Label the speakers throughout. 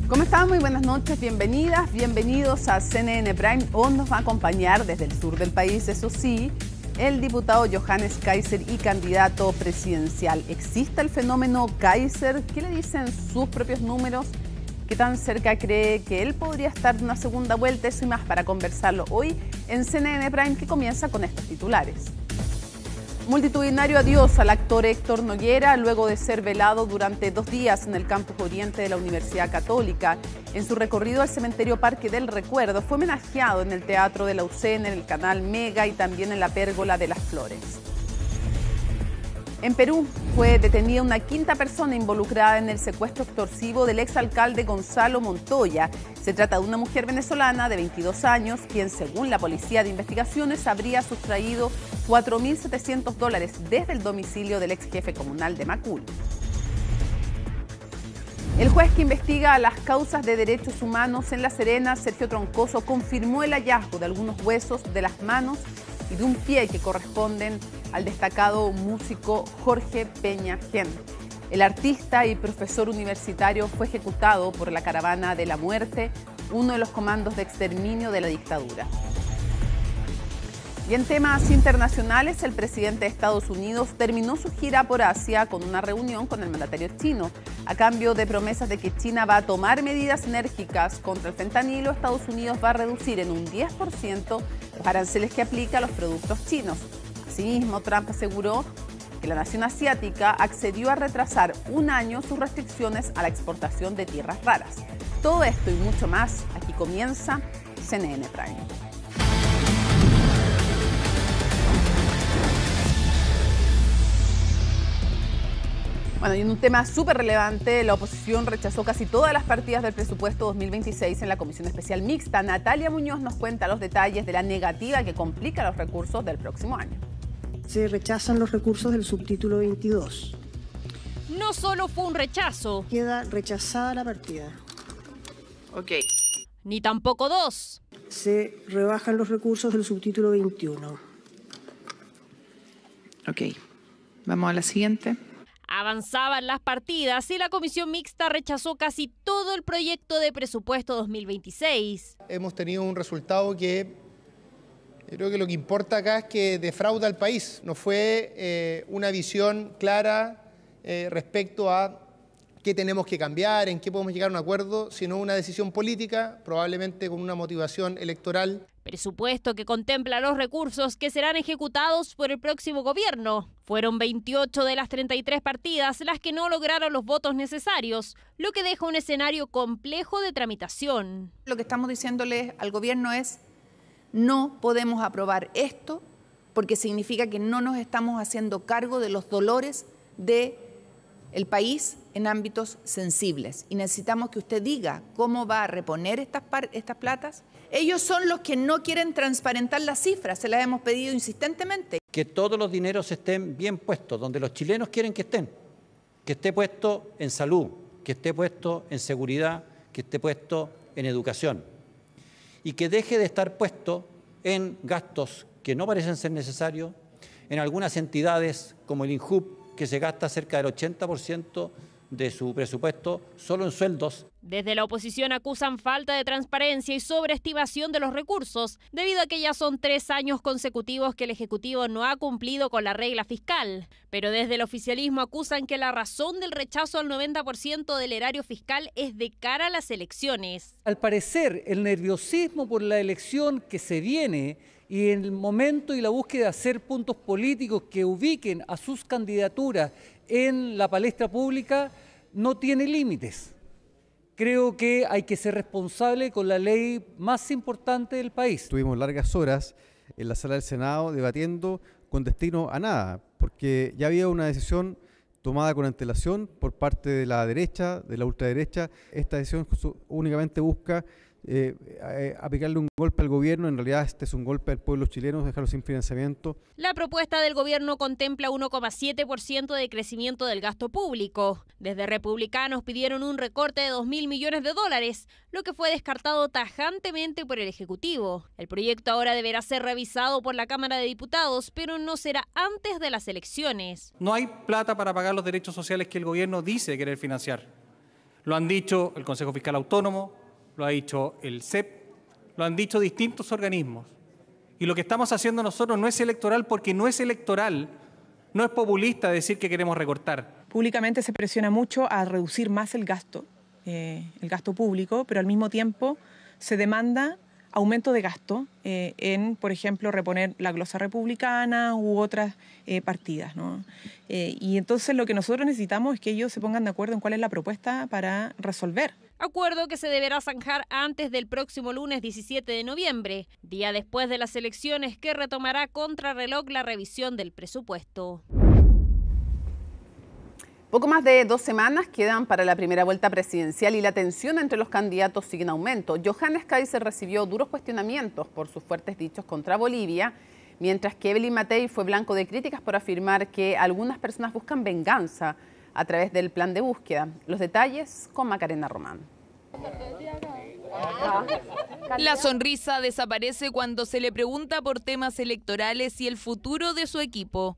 Speaker 1: ¿Cómo están? Muy buenas noches, bienvenidas, bienvenidos a CNN Prime. Hoy nos va a acompañar desde el sur del país, eso sí, el diputado Johannes Kaiser y candidato presidencial. ¿Existe el fenómeno Kaiser? ¿Qué le dicen sus propios números? ¿Qué tan cerca cree que él podría estar de una segunda vuelta? Eso y más para conversarlo hoy en CNN Prime, que comienza con estos titulares. Multitudinario adiós al actor Héctor Noguera luego de ser velado durante 2 días en el campus oriente de la Universidad Católica. En su recorrido al cementerio Parque del Recuerdo fue homenajeado en el Teatro de la UCN, en el canal Mega y también en la Pérgola de las Flores. En Perú fue detenida una 5ª persona involucrada en el secuestro extorsivo del exalcalde Gonzalo Montoya. Se trata de una mujer venezolana de 22 años, quien según la Policía de Investigaciones habría sustraído $4.700 desde el domicilio del ex jefe comunal de Macul. El juez que investiga las causas de derechos humanos en La Serena, Sergio Troncoso, confirmó el hallazgo de algunos huesos de las manos y de un pie que corresponden al destacado músico Jorge Peña Gen. El artista y profesor universitario fue ejecutado por la Caravana de la Muerte, uno de los comandos de exterminio de la dictadura. Y en temas internacionales, el presidente de Estados Unidos terminó su gira por Asia con una reunión con el mandatario chino. A cambio de promesas de que China va a tomar medidas enérgicas contra el fentanilo, Estados Unidos va a reducir en un 10% los aranceles que aplica a los productos chinos. Asimismo, Trump aseguró que la nación asiática accedió a retrasar 1 año sus restricciones a la exportación de tierras raras. Todo esto y mucho más, aquí comienza CNN Prime. Bueno, y en un tema súper relevante, la oposición rechazó casi todas las partidas del presupuesto 2026 en la Comisión Especial Mixta. Natalia Muñoz nos cuenta los detalles de la negativa que complica los recursos del próximo año.
Speaker 2: Se rechazan los recursos del subtítulo 22.
Speaker 3: No solo fue un rechazo.
Speaker 2: Queda rechazada la partida.
Speaker 1: Ok.
Speaker 3: Ni tampoco 2.
Speaker 2: Se rebajan los recursos del subtítulo 21.
Speaker 4: Ok. Vamos a la siguiente.
Speaker 3: Avanzaban las partidas y la Comisión Mixta rechazó casi todo el proyecto de presupuesto 2026.
Speaker 5: Hemos tenido un resultado que creo que lo que importa acá es que defrauda al país. No fue una visión clara respecto a qué tenemos que cambiar, en qué podemos llegar a un acuerdo, sino una decisión política, probablemente con una motivación electoral.
Speaker 3: Presupuesto que contempla los recursos que serán ejecutados por el próximo gobierno. Fueron 28 de las 33 partidas las que no lograron los votos necesarios, lo que deja un escenario complejo de tramitación.
Speaker 4: Lo que estamos diciéndole al gobierno es: no podemos aprobar esto porque significa que no nos estamos haciendo cargo de los dolores del país en ámbitos sensibles. Y necesitamos que usted diga cómo va a reponer estas platas. Ellos son los que no quieren transparentar las cifras, se las hemos pedido insistentemente.
Speaker 6: Que todos los dineros estén bien puestos, donde los chilenos quieren que estén. Que esté puesto en salud, que esté puesto en seguridad, que esté puesto en educación. Y que deje de estar puesto en gastos que no parecen ser necesarios, en algunas entidades como el INJUB, que se gasta cerca del 80% de su presupuesto solo en sueldos.
Speaker 3: Desde la oposición acusan falta de transparencia y sobreestimación de los recursos, debido a que ya son 3 años consecutivos que el Ejecutivo no ha cumplido con la regla fiscal. Pero desde el oficialismo acusan que la razón del rechazo al 90% del erario fiscal es de cara a las elecciones.
Speaker 7: Al parecer, el nerviosismo por la elección que se viene y el momento y la búsqueda de hacer puntos políticos que ubiquen a sus candidaturas en la palestra pública no tiene límites. Creo que hay que ser responsable con la ley más importante del país.
Speaker 8: Tuvimos largas horas en la sala del Senado debatiendo con destino a nada, porque ya había una decisión tomada con antelación por parte de la derecha, de la ultraderecha. Esta decisión únicamente busca aplicarle un golpe al gobierno. En realidad este es un golpe al pueblo chileno, dejarlo sin financiamiento.
Speaker 3: La propuesta del gobierno contempla 1,7% de crecimiento del gasto público. Desde republicanos pidieron un recorte de $2.000 millones, lo que fue descartado tajantemente por el Ejecutivo. El proyecto ahora deberá ser revisado por la Cámara de Diputados, pero no será antes de las elecciones.
Speaker 9: No hay plata para pagar los derechos sociales que el gobierno dice querer financiar. Lo han dicho el Consejo Fiscal Autónomo, lo ha dicho el CEP, lo han dicho distintos organismos. Y lo que estamos haciendo nosotros no es electoral porque no es electoral, no es populista decir que queremos recortar.
Speaker 10: Públicamente se presiona mucho a reducir más el gasto público, pero al mismo tiempo se demanda aumento de gasto en, por ejemplo, reponer la glosa republicana u otras partidas, ¿no? Y entonces lo que nosotros necesitamos es que ellos se pongan de acuerdo en cuál es la propuesta para resolver.
Speaker 3: Acuerdo que se deberá zanjar antes del próximo lunes 17 de noviembre, día después de las elecciones que retomará contrarreloj la revisión del presupuesto.
Speaker 1: Poco más de 2 semanas quedan para la primera vuelta presidencial y la tensión entre los candidatos sigue en aumento. Johannes Kaiser recibió duros cuestionamientos por sus fuertes dichos contra Bolivia, mientras que Evelyn Matthey fue blanco de críticas por afirmar que algunas personas buscan venganza a través del plan de búsqueda. Los detalles con Macarena Román.
Speaker 11: La sonrisa desaparece cuando se le pregunta por temas electorales y el futuro de su equipo.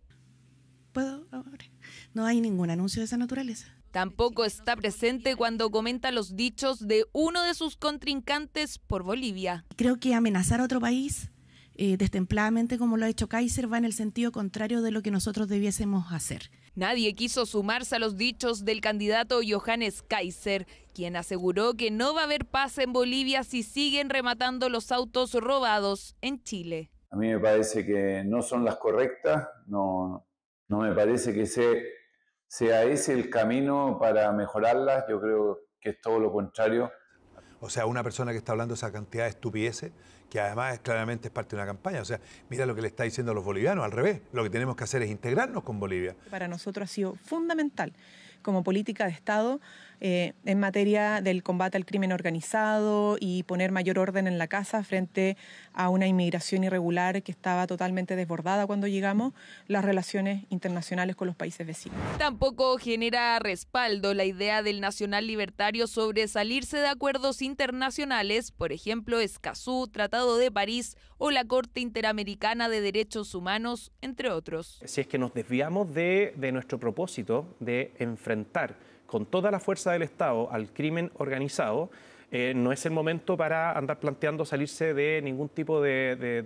Speaker 12: ¿Puedo ahora? No hay ningún anuncio de esa naturaleza.
Speaker 11: Tampoco está presente cuando comenta los dichos de uno de sus contrincantes por Bolivia.
Speaker 12: Creo que amenazar a otro país destempladamente, como lo ha hecho Kaiser, va en el sentido contrario de lo que nosotros debiésemos hacer.
Speaker 11: Nadie quiso sumarse a los dichos del candidato Johannes Kaiser, quien aseguró que no va a haber paz en Bolivia si siguen rematando los autos robados en Chile.
Speaker 13: A mí me parece que no son las correctas, no me parece que sea ese el camino para mejorarlas. Yo creo que es todo lo contrario.
Speaker 14: O sea, una persona que está hablando de esa cantidad de estupideces, que además claramente es parte de una campaña. O sea, mira lo que le está diciendo a los bolivianos, al revés. Lo que tenemos que hacer es integrarnos con Bolivia.
Speaker 10: Para nosotros ha sido fundamental como política de Estado en materia del combate al crimen organizado y poner mayor orden en la casa frente a una inmigración irregular que estaba totalmente desbordada cuando llegamos, las relaciones internacionales con los países vecinos.
Speaker 11: Tampoco genera respaldo la idea del nacional libertario sobre salirse de acuerdos internacionales, por ejemplo, Escazú, Tratado de París o la Corte Interamericana de Derechos Humanos, entre otros.
Speaker 15: Si es que nos desviamos de nuestro propósito de enfrentar con toda la fuerza del Estado al crimen organizado, no es el momento para andar planteando salirse de ningún tipo de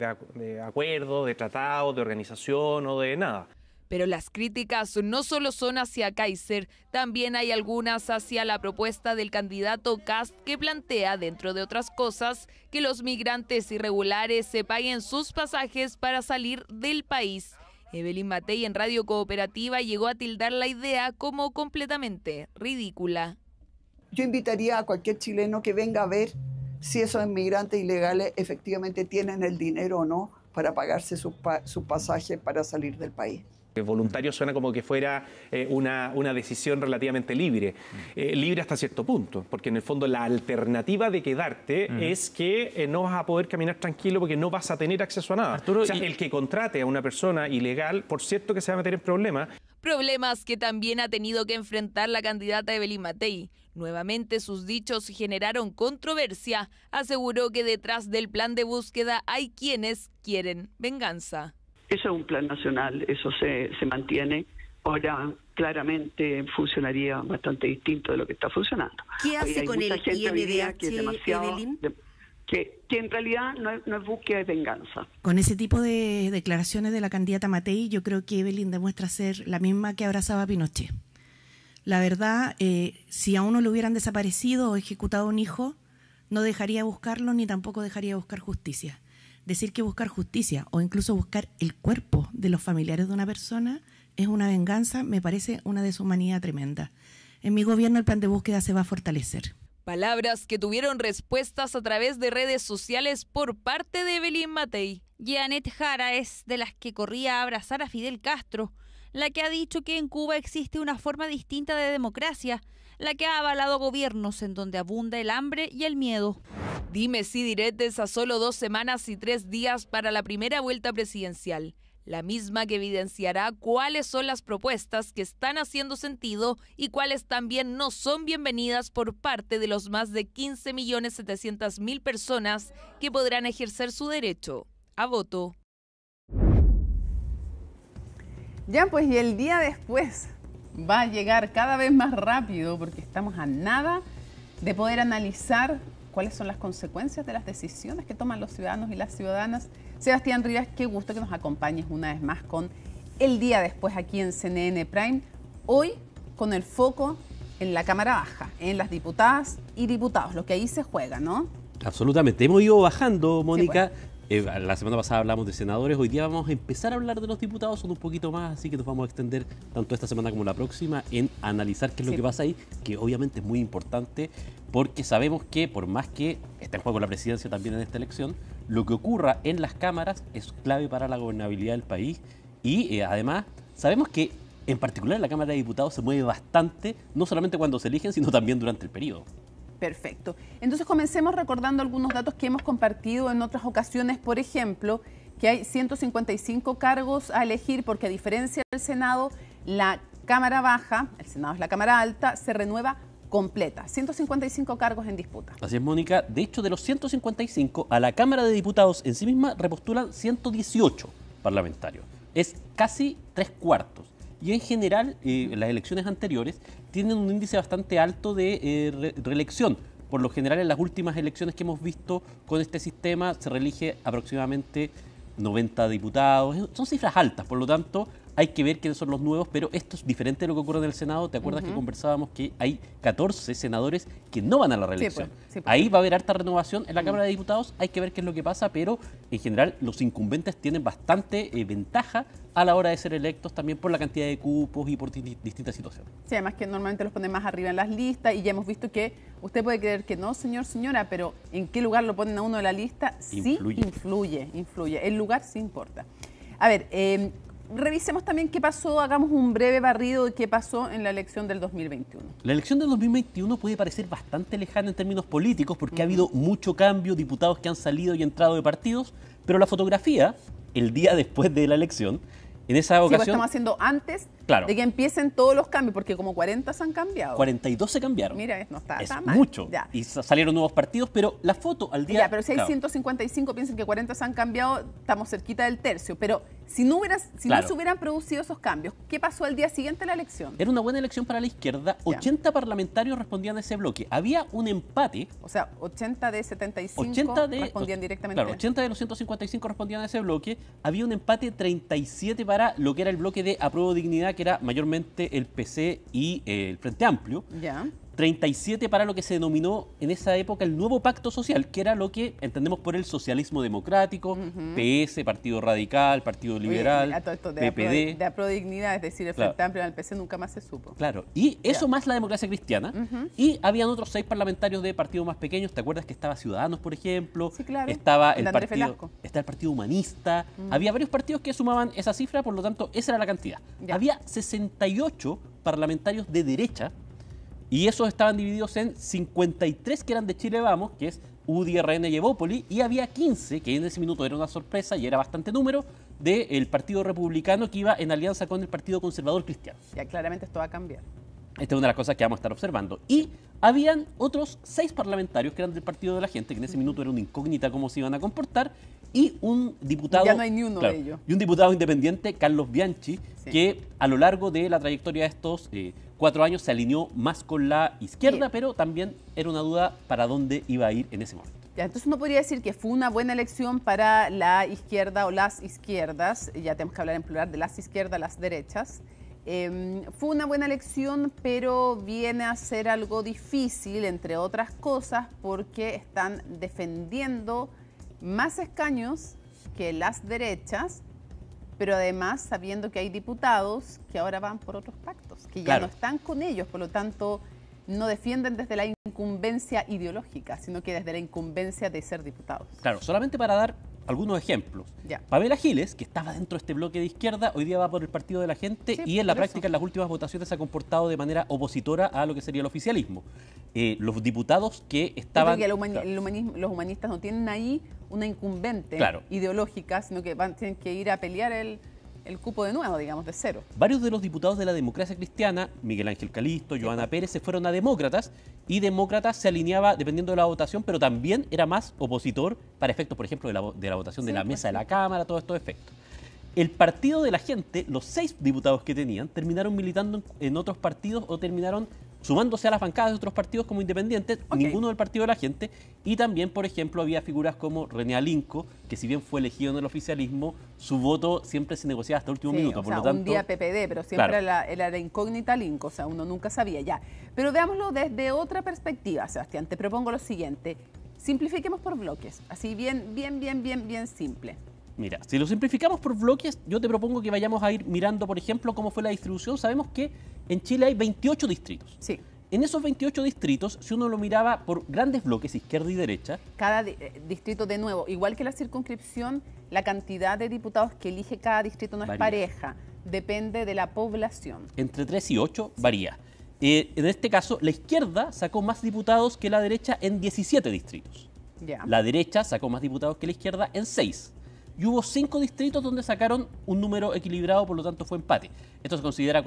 Speaker 15: acuerdo, de tratado, de organización o de nada.
Speaker 11: Pero las críticas no solo son hacia Kaiser, también hay algunas hacia la propuesta del candidato Kast, que plantea, dentro de otras cosas, que los migrantes irregulares se paguen sus pasajes para salir del país. Evelyn Matthey en Radio Cooperativa llegó a tildar la idea como completamente ridícula.
Speaker 16: Yo invitaría a cualquier chileno que venga a ver si esos inmigrantes ilegales efectivamente tienen el dinero o no para pagarse sus pasajes para salir del país.
Speaker 15: Voluntario suena como que fuera una decisión relativamente libre, libre hasta cierto punto, porque en el fondo la alternativa de quedarte es que no vas a poder caminar tranquilo porque no vas a tener acceso a nada. Arturo, o sea, el que contrate a una persona ilegal, por cierto que se va a meter en problemas.
Speaker 11: Problemas que también ha tenido que enfrentar la candidata Evelyn Matthey. Nuevamente sus dichos generaron controversia. Aseguró que detrás del plan de búsqueda hay quienes quieren venganza.
Speaker 17: Eso es un plan nacional, eso se mantiene. Ahora, claramente funcionaría bastante distinto de lo que está funcionando.
Speaker 2: ¿Qué hace con el INDH, Evelyn?
Speaker 17: Que en realidad no es búsqueda de venganza.
Speaker 12: Con ese tipo de declaraciones de la candidata Matthey, yo creo que Evelyn demuestra ser la misma que abrazaba a Pinochet. La verdad, si a uno le hubieran desaparecido o ejecutado un hijo, no dejaría de buscarlo ni tampoco dejaría de buscar justicia. Decir que buscar justicia o incluso buscar el cuerpo de los familiares de una persona es una venganza, me parece una deshumanidad tremenda. En mi gobierno el plan de búsqueda se va a fortalecer.
Speaker 11: Palabras que tuvieron respuestas a través de redes sociales por parte de Evelyn Matthey.
Speaker 3: Janet Jara es de las que corría a abrazar a Fidel Castro, la que ha dicho que en Cuba existe una forma distinta de democracia, la que ha avalado gobiernos en donde abunda el hambre y el miedo.
Speaker 11: Dimes y diretes a solo 2 semanas y 3 días para la primera vuelta presidencial, la misma que evidenciará cuáles son las propuestas que están haciendo sentido y cuáles también no son bienvenidas por parte de los más de 15.700.000 personas que podrán ejercer su derecho a voto.
Speaker 1: Ya, pues, y el día después va a llegar cada vez más rápido porque estamos a nada de poder analizar cuáles son las consecuencias de las decisiones que toman los ciudadanos y las ciudadanas. Sebastián Rivas, qué gusto que nos acompañes una vez más con El Día Después aquí en CNN Prime. Hoy con el foco en la Cámara Baja, en las diputadas y diputados, lo que ahí se juega, ¿no?
Speaker 18: Absolutamente. Hemos ido bajando, Mónica.
Speaker 1: Sí, pues.
Speaker 18: La semana pasada hablamos de senadores, hoy día vamos a empezar a hablar de los diputados, son un poquito más, así que nos vamos a extender tanto esta semana como la próxima en analizar qué es lo que pasa ahí, que obviamente es muy importante porque sabemos que por más que está en juego la presidencia también en esta elección, lo que ocurra en las cámaras es clave para la gobernabilidad del país y además sabemos que en particular la Cámara de Diputados se mueve bastante, no solamente cuando se eligen, sino también durante el periodo.
Speaker 1: Perfecto. Entonces comencemos recordando algunos datos que hemos compartido en otras ocasiones. Por ejemplo, que hay 155 cargos a elegir porque a diferencia del Senado, la Cámara Baja, el Senado es la Cámara Alta, se renueva completa. 155 cargos en disputa.
Speaker 18: Así es, Mónica. De hecho, de los 155, a la Cámara de Diputados en sí misma repostulan 118 parlamentarios. Es casi 3/4. Y en general, las elecciones anteriores tienen un índice bastante alto de reelección. Por lo general, en las últimas elecciones que hemos visto con este sistema, se reelige aproximadamente 90 diputados. Son cifras altas, por lo tanto, hay que ver quiénes son los nuevos, pero esto es diferente de lo que ocurre en el Senado. ¿Te acuerdas que conversábamos que hay 14 senadores que no van a la reelección? Sí, pues. Ahí va a haber harta renovación en la Cámara de Diputados, hay que ver qué es lo que pasa, pero en general los incumbentes tienen bastante ventaja a la hora de ser electos también por la cantidad de cupos y por distintas situaciones.
Speaker 1: Sí, además que normalmente los ponen más arriba en las listas y ya hemos visto que usted puede creer que no, señor, señora, pero ¿en qué lugar lo ponen a uno de la lista? Sí, influye. El lugar sí importa. A ver, revisemos también qué pasó, hagamos un breve barrido de qué pasó en la elección del 2021.
Speaker 18: La elección del 2021 puede parecer bastante lejana en términos políticos porque ha habido mucho cambio, diputados que han salido y entrado de partidos, pero la fotografía, el día después de la elección, en esa ocasión...
Speaker 1: Pues estamos haciendo antes de que empiecen todos los cambios, porque como 40 se han cambiado.
Speaker 18: 42 se cambiaron.
Speaker 1: Mira, no está
Speaker 18: es
Speaker 1: tan mal.
Speaker 18: Mucho. Ya. Y salieron nuevos partidos, pero la foto al día...
Speaker 1: Ya, pero si hay 155, piensen que 40 se han cambiado, estamos cerquita del tercio. Pero si no se hubieran producido esos cambios, ¿qué pasó al día siguiente de la elección?
Speaker 18: Era una buena elección para la izquierda. 80 parlamentarios respondían a ese bloque. Había un empate.
Speaker 1: O sea, 80 de 75 respondían directamente.
Speaker 18: Claro, 80 de los 155 respondían a ese bloque. Había un empate 37 para lo que era el bloque de Apruebo Dignidad, que era mayormente el PC y el Frente Amplio.
Speaker 1: Ya.
Speaker 18: 37 para lo que se denominó en esa época el nuevo pacto social, que era lo que entendemos por el socialismo democrático, PS, Partido Radical, Partido Liberal, PPD.
Speaker 1: De Apruebo Dignidad, es decir, el Frente Amplio en el PC nunca más se supo.
Speaker 18: Claro, y eso más la democracia cristiana. Y habían otros 6 parlamentarios de partidos más pequeños. ¿Te acuerdas que estaba Ciudadanos, por ejemplo?
Speaker 1: Sí, claro.
Speaker 18: Estaba el Partido Humanista. Había varios partidos que sumaban esa cifra, por lo tanto, esa era la cantidad. Había 68 parlamentarios de derecha. Y esos estaban divididos en 53 que eran de Chile Vamos, que es UDI, RN y Evópoli, y había 15, que en ese minuto era una sorpresa y era bastante número, del Partido Republicano que iba en alianza con el Partido Conservador Cristiano.
Speaker 1: Ya claramente esto va a cambiar.
Speaker 18: Esta es una de las cosas que vamos a estar observando. Y habían otros 6 parlamentarios que eran del Partido de la Gente, que en ese minuto era una incógnita cómo se iban a comportar, y un diputado...
Speaker 1: Ya no hay ni uno de ellos.
Speaker 18: Y un diputado independiente, Carlos Bianchi, que a lo largo de la trayectoria de estos 4 años se alineó más con la izquierda, pero también era una duda para dónde iba a ir en ese momento.
Speaker 1: Ya, entonces uno podría decir que fue una buena elección para la izquierda o las izquierdas, ya tenemos que hablar en plural de las izquierdas, las derechas. Fue una buena elección, pero viene a ser algo difícil, entre otras cosas, porque están defendiendo más escaños que las derechas, pero además sabiendo que hay diputados que ahora van por otros pactos, que ya no están con ellos, por lo tanto no defienden desde la incumbencia ideológica, sino que desde la incumbencia de ser diputados.
Speaker 18: Claro, solamente para dar algunos ejemplos. Pamela Giles, que estaba dentro de este bloque de izquierda, hoy día va por el Partido de la Gente y en la práctica en las últimas votaciones se ha comportado de manera opositora a lo que sería el oficialismo. Los diputados que estaban...
Speaker 1: Los humanistas no tienen ahí una incumbente ideológica, sino que tienen que ir a pelear el cupo de nuevo, digamos, de cero.
Speaker 18: Varios de los diputados de la democracia cristiana, Miguel Ángel Calisto, Joana Pérez, se fueron a Demócratas, y Demócratas se alineaba dependiendo de la votación, pero también era más opositor para efectos, por ejemplo, de la votación de la mesa de la Cámara, todos estos efectos. El Partido de la Gente, los 6 diputados que tenían, terminaron militando en otros partidos o terminaron sumándose a las bancadas de otros partidos como independientes, ninguno del Partido de la Gente, y también, por ejemplo, había figuras como René Alinco, que si bien fue elegido en el oficialismo, su voto siempre se negociaba hasta el último minuto.
Speaker 1: Por lo tanto, un día PPD, pero siempre era la incógnita Alinco, o sea, uno nunca sabía ya. Pero veámoslo desde otra perspectiva, Sebastián, te propongo lo siguiente, simplifiquemos por bloques, así bien simple.
Speaker 18: Mira, si lo simplificamos por bloques, yo te propongo que vayamos a ir mirando, por ejemplo, cómo fue la distribución. Sabemos que en Chile hay 28 distritos.
Speaker 1: Sí.
Speaker 18: En esos 28 distritos, si uno lo miraba por grandes bloques, izquierda y derecha...
Speaker 1: Cada distrito, de nuevo, igual que la circunscripción, la cantidad de diputados que elige cada distrito no es pareja, depende de la población.
Speaker 18: Entre 3 y 8 varía. En este caso, la izquierda sacó más diputados que la derecha en 17 distritos.
Speaker 1: Ya.
Speaker 18: La derecha sacó más diputados que la izquierda en 6. Y hubo 5 distritos donde sacaron un número equilibrado, por lo tanto fue empate. Esto se considera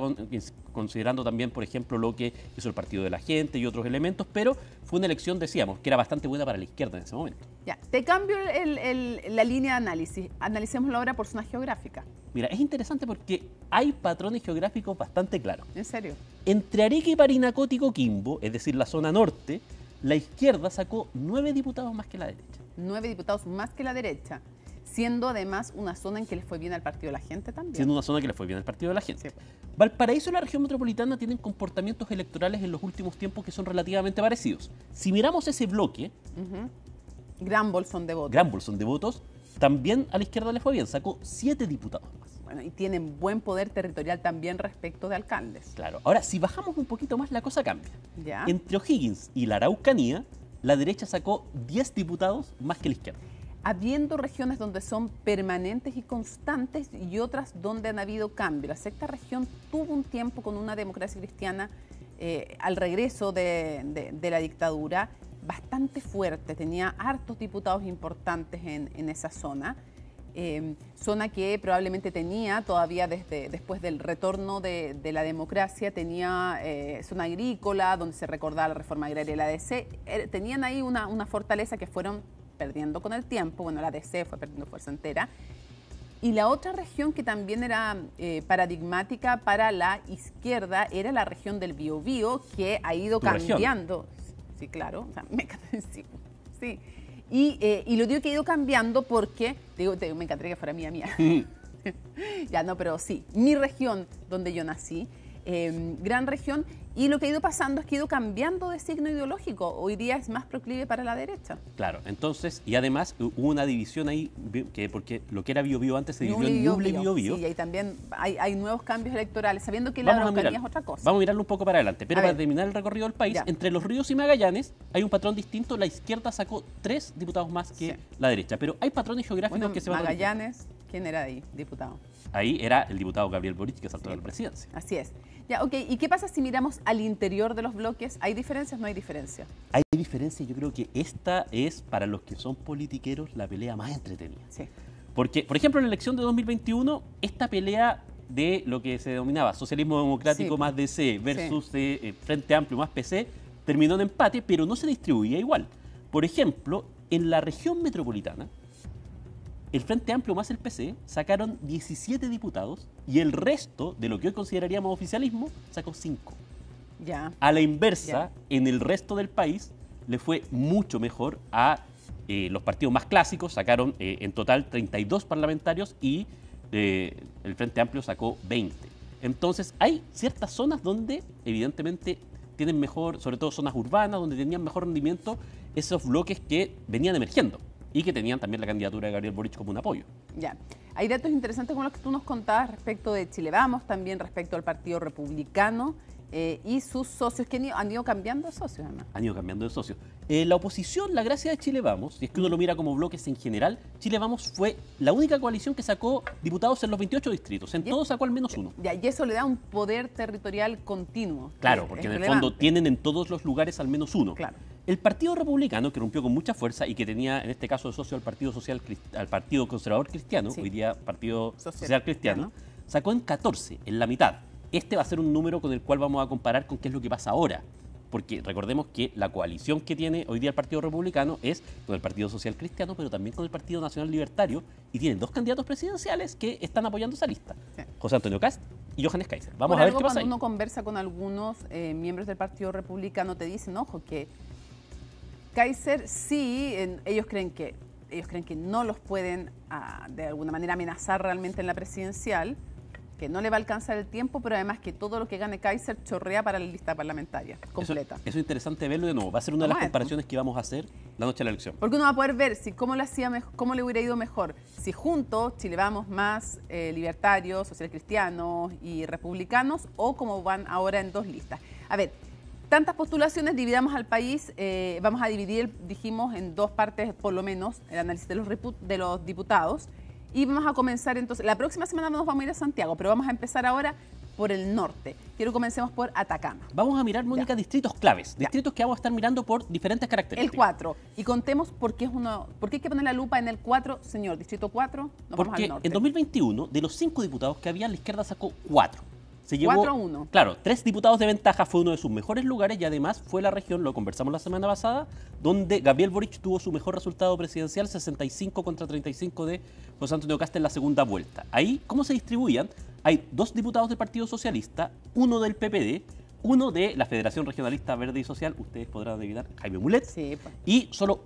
Speaker 18: considerando también, por ejemplo, lo que hizo el Partido de la Gente y otros elementos, pero fue una elección, decíamos, que era bastante buena para la izquierda en ese momento.
Speaker 1: Ya, te cambio la línea de análisis. Analicémoslo ahora por zona geográfica.
Speaker 18: Mira, es interesante porque hay patrones geográficos bastante claros.
Speaker 1: ¿En serio?
Speaker 18: Entre Arica y Parinacota y Coquimbo, es decir, la zona norte, la izquierda sacó 9 diputados más que la derecha.
Speaker 1: 9 diputados más que la derecha. Siendo además una zona en que les fue bien al Partido de la Gente también.
Speaker 18: Siendo una zona que les fue bien al Partido de la Gente. Sí. Valparaíso y la región metropolitana tienen comportamientos electorales en los últimos tiempos que son relativamente parecidos. Si miramos ese bloque...
Speaker 1: Gran bolsón de votos.
Speaker 18: Gran bolsón de votos. También a la izquierda le fue bien, sacó 7 diputados más.
Speaker 1: Bueno, y tienen buen poder territorial también respecto de alcaldes.
Speaker 18: Claro. Ahora, si bajamos un poquito más, la cosa cambia.
Speaker 1: ¿Ya?
Speaker 18: Entre O'Higgins y la Araucanía, la derecha sacó 10 diputados más que la izquierda.
Speaker 1: Habiendo regiones donde son permanentes y constantes y otras donde han habido cambios. La sexta región tuvo un tiempo con una democracia cristiana al regreso de la dictadura bastante fuerte, tenía hartos diputados importantes en esa zona, zona que probablemente tenía todavía después del retorno de la democracia, tenía zona agrícola donde se recordaba la reforma agraria de la ADC, tenían ahí una fortaleza que fueron perdiendo con el tiempo. Bueno, la DC fue perdiendo fuerza entera. Y la otra región que también era paradigmática para la izquierda era la región del Biobío, que ha ido cambiando. Sí, claro. O sea, sí. Y lo digo que ha ido cambiando porque, me encantaría que fuera mía. Ya, no, pero sí. Mi región donde yo nací, gran región, y lo que ha ido pasando es que ha ido cambiando de signo ideológico. Hoy día es más proclive para la derecha.
Speaker 18: Claro, entonces, y además hubo una división ahí, porque lo que era Biobío antes se dividió en Ñuble y Biobío.
Speaker 1: Sí, y ahí también hay nuevos cambios electorales, sabiendo que la Araucanía es otra cosa.
Speaker 18: Vamos a mirarlo un poco para adelante, pero para terminar el recorrido del país, entre Los Ríos y Magallanes hay un patrón distinto. La izquierda sacó 3 diputados más que la derecha, pero hay patrones geográficos que se van a...
Speaker 1: Magallanes, ¿quién era ahí, diputado?
Speaker 18: Ahí era el diputado Gabriel Boric, que saltó de la presidencia.
Speaker 1: Así es. Ya, ok. ¿Y qué pasa si miramos al interior de los bloques? ¿Hay diferencias o no hay diferencias?
Speaker 18: Hay diferencias. Yo creo que esta es, para los que son politiqueros, la pelea más entretenida.
Speaker 1: Sí.
Speaker 18: Porque, por ejemplo, en la elección de 2021, esta pelea de lo que se denominaba socialismo democrático más DC versus Frente Amplio más PC, terminó en empate, pero no se distribuía igual. Por ejemplo, en la región metropolitana, el Frente Amplio más el PC sacaron 17 diputados y el resto de lo que hoy consideraríamos oficialismo sacó 5.
Speaker 1: Ya.
Speaker 18: A la inversa, en el resto del país le fue mucho mejor a los partidos más clásicos, sacaron en total 32 parlamentarios y el Frente Amplio sacó 20. Entonces hay ciertas zonas donde evidentemente tienen mejor, sobre todo zonas urbanas, donde tenían mejor rendimiento esos bloques que venían emergiendo y que tenían también la candidatura de Gabriel Boric como un apoyo.
Speaker 1: Ya. Hay datos interesantes como los que tú nos contabas respecto de Chile Vamos, también respecto al Partido Republicano y sus socios, que han ido cambiando de socios, además.
Speaker 18: Han ido cambiando de socios. La oposición, la gracia de Chile Vamos, si es que uno lo mira como bloques en general, Chile Vamos fue la única coalición que sacó diputados en los 28 distritos. En todos sacó al menos uno.
Speaker 1: Ya, y eso le da un poder territorial continuo.
Speaker 18: Claro, porque en el fondo tienen en todos los lugares al menos uno.
Speaker 1: Claro.
Speaker 18: El Partido Republicano, que rompió con mucha fuerza y que tenía, en este caso, de socio al Partido Conservador Cristiano, hoy día Partido Social Cristiano, sacó en 14, en la mitad. Este va a ser un número con el cual vamos a comparar con qué es lo que pasa ahora. Porque recordemos que la coalición que tiene hoy día el Partido Republicano es con el Partido Social Cristiano, pero también con el Partido Nacional Libertario, y tienen 2 candidatos presidenciales que están apoyando esa lista. José Antonio Kast y Johannes Kaiser. Vamos
Speaker 1: Por
Speaker 18: a ver
Speaker 1: algo,
Speaker 18: qué pasa
Speaker 1: cuando
Speaker 18: ahí.
Speaker 1: uno conversa con algunos miembros del Partido Republicano, te dicen, ojo, que Kaiser sí, ellos creen que no los pueden de alguna manera amenazar realmente en la presidencial, que no le va a alcanzar el tiempo, pero además que todo lo que gane Kaiser chorrea para la lista parlamentaria completa.
Speaker 18: Eso es interesante verlo de nuevo. Va a ser una de las comparaciones que vamos a hacer la noche de la elección.
Speaker 1: Porque uno va a poder ver si cómo le hubiera ido mejor. Si juntos Chile Vamos más libertarios, socialcristianos y republicanos, o como van ahora en 2 listas. A ver, tantas postulaciones, dividamos al país. Vamos a dividir, dijimos, en 2 partes por lo menos el análisis de los diputados. Y vamos a comenzar entonces, la próxima semana nos vamos a ir a Santiago, pero vamos a empezar ahora por el norte. Quiero que comencemos por Atacama.
Speaker 18: Vamos a mirar, Mónica, distritos claves, distritos que vamos a estar mirando por diferentes características.
Speaker 1: El 4, y contemos por qué hay que poner la lupa en el 4, señor. Distrito 4, nos vamos al norte.
Speaker 18: En 2021, de los 5 diputados que había, la izquierda sacó 4. Se llevó
Speaker 1: 4-1.
Speaker 18: Claro, 3 diputados de ventaja, fue uno de sus mejores lugares y además fue la región, lo conversamos la semana pasada, donde Gabriel Boric tuvo su mejor resultado presidencial, 65 contra 35 de José Antonio Kast en la segunda vuelta. Ahí, ¿cómo se distribuían? Hay 2 diputados del Partido Socialista, 1 del PPD, 1 de la Federación Regionalista Verde y Social, ustedes podrán adivinar, Jaime Mulet,
Speaker 1: sí, pues.
Speaker 18: Y solo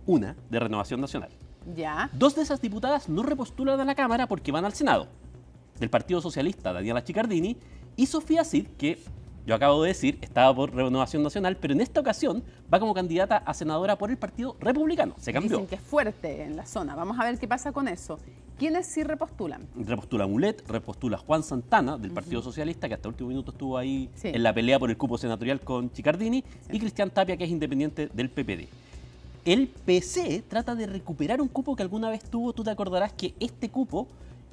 Speaker 18: una de Renovación Nacional.
Speaker 1: Ya.
Speaker 18: 2 de esas diputadas no repostulan a la Cámara porque van al Senado. Del Partido Socialista, Daniela Chiccardini, y Sofía Cid, que yo acabo de decir, estaba por Renovación Nacional, pero en esta ocasión va como candidata a senadora por el Partido Republicano. Se cambió.
Speaker 1: Dicen que es fuerte en la zona. Vamos a ver qué pasa con eso. ¿Quiénes sí repostulan?
Speaker 18: Repostula Mulet, repostula Juan Santana, del Partido Socialista, que hasta el último minuto estuvo ahí en la pelea por el cupo senatorial con Chiccardini, y Cristian Tapia, que es independiente del PPD. El PC trata de recuperar un cupo que alguna vez tuvo. Tú te acordarás que este cupo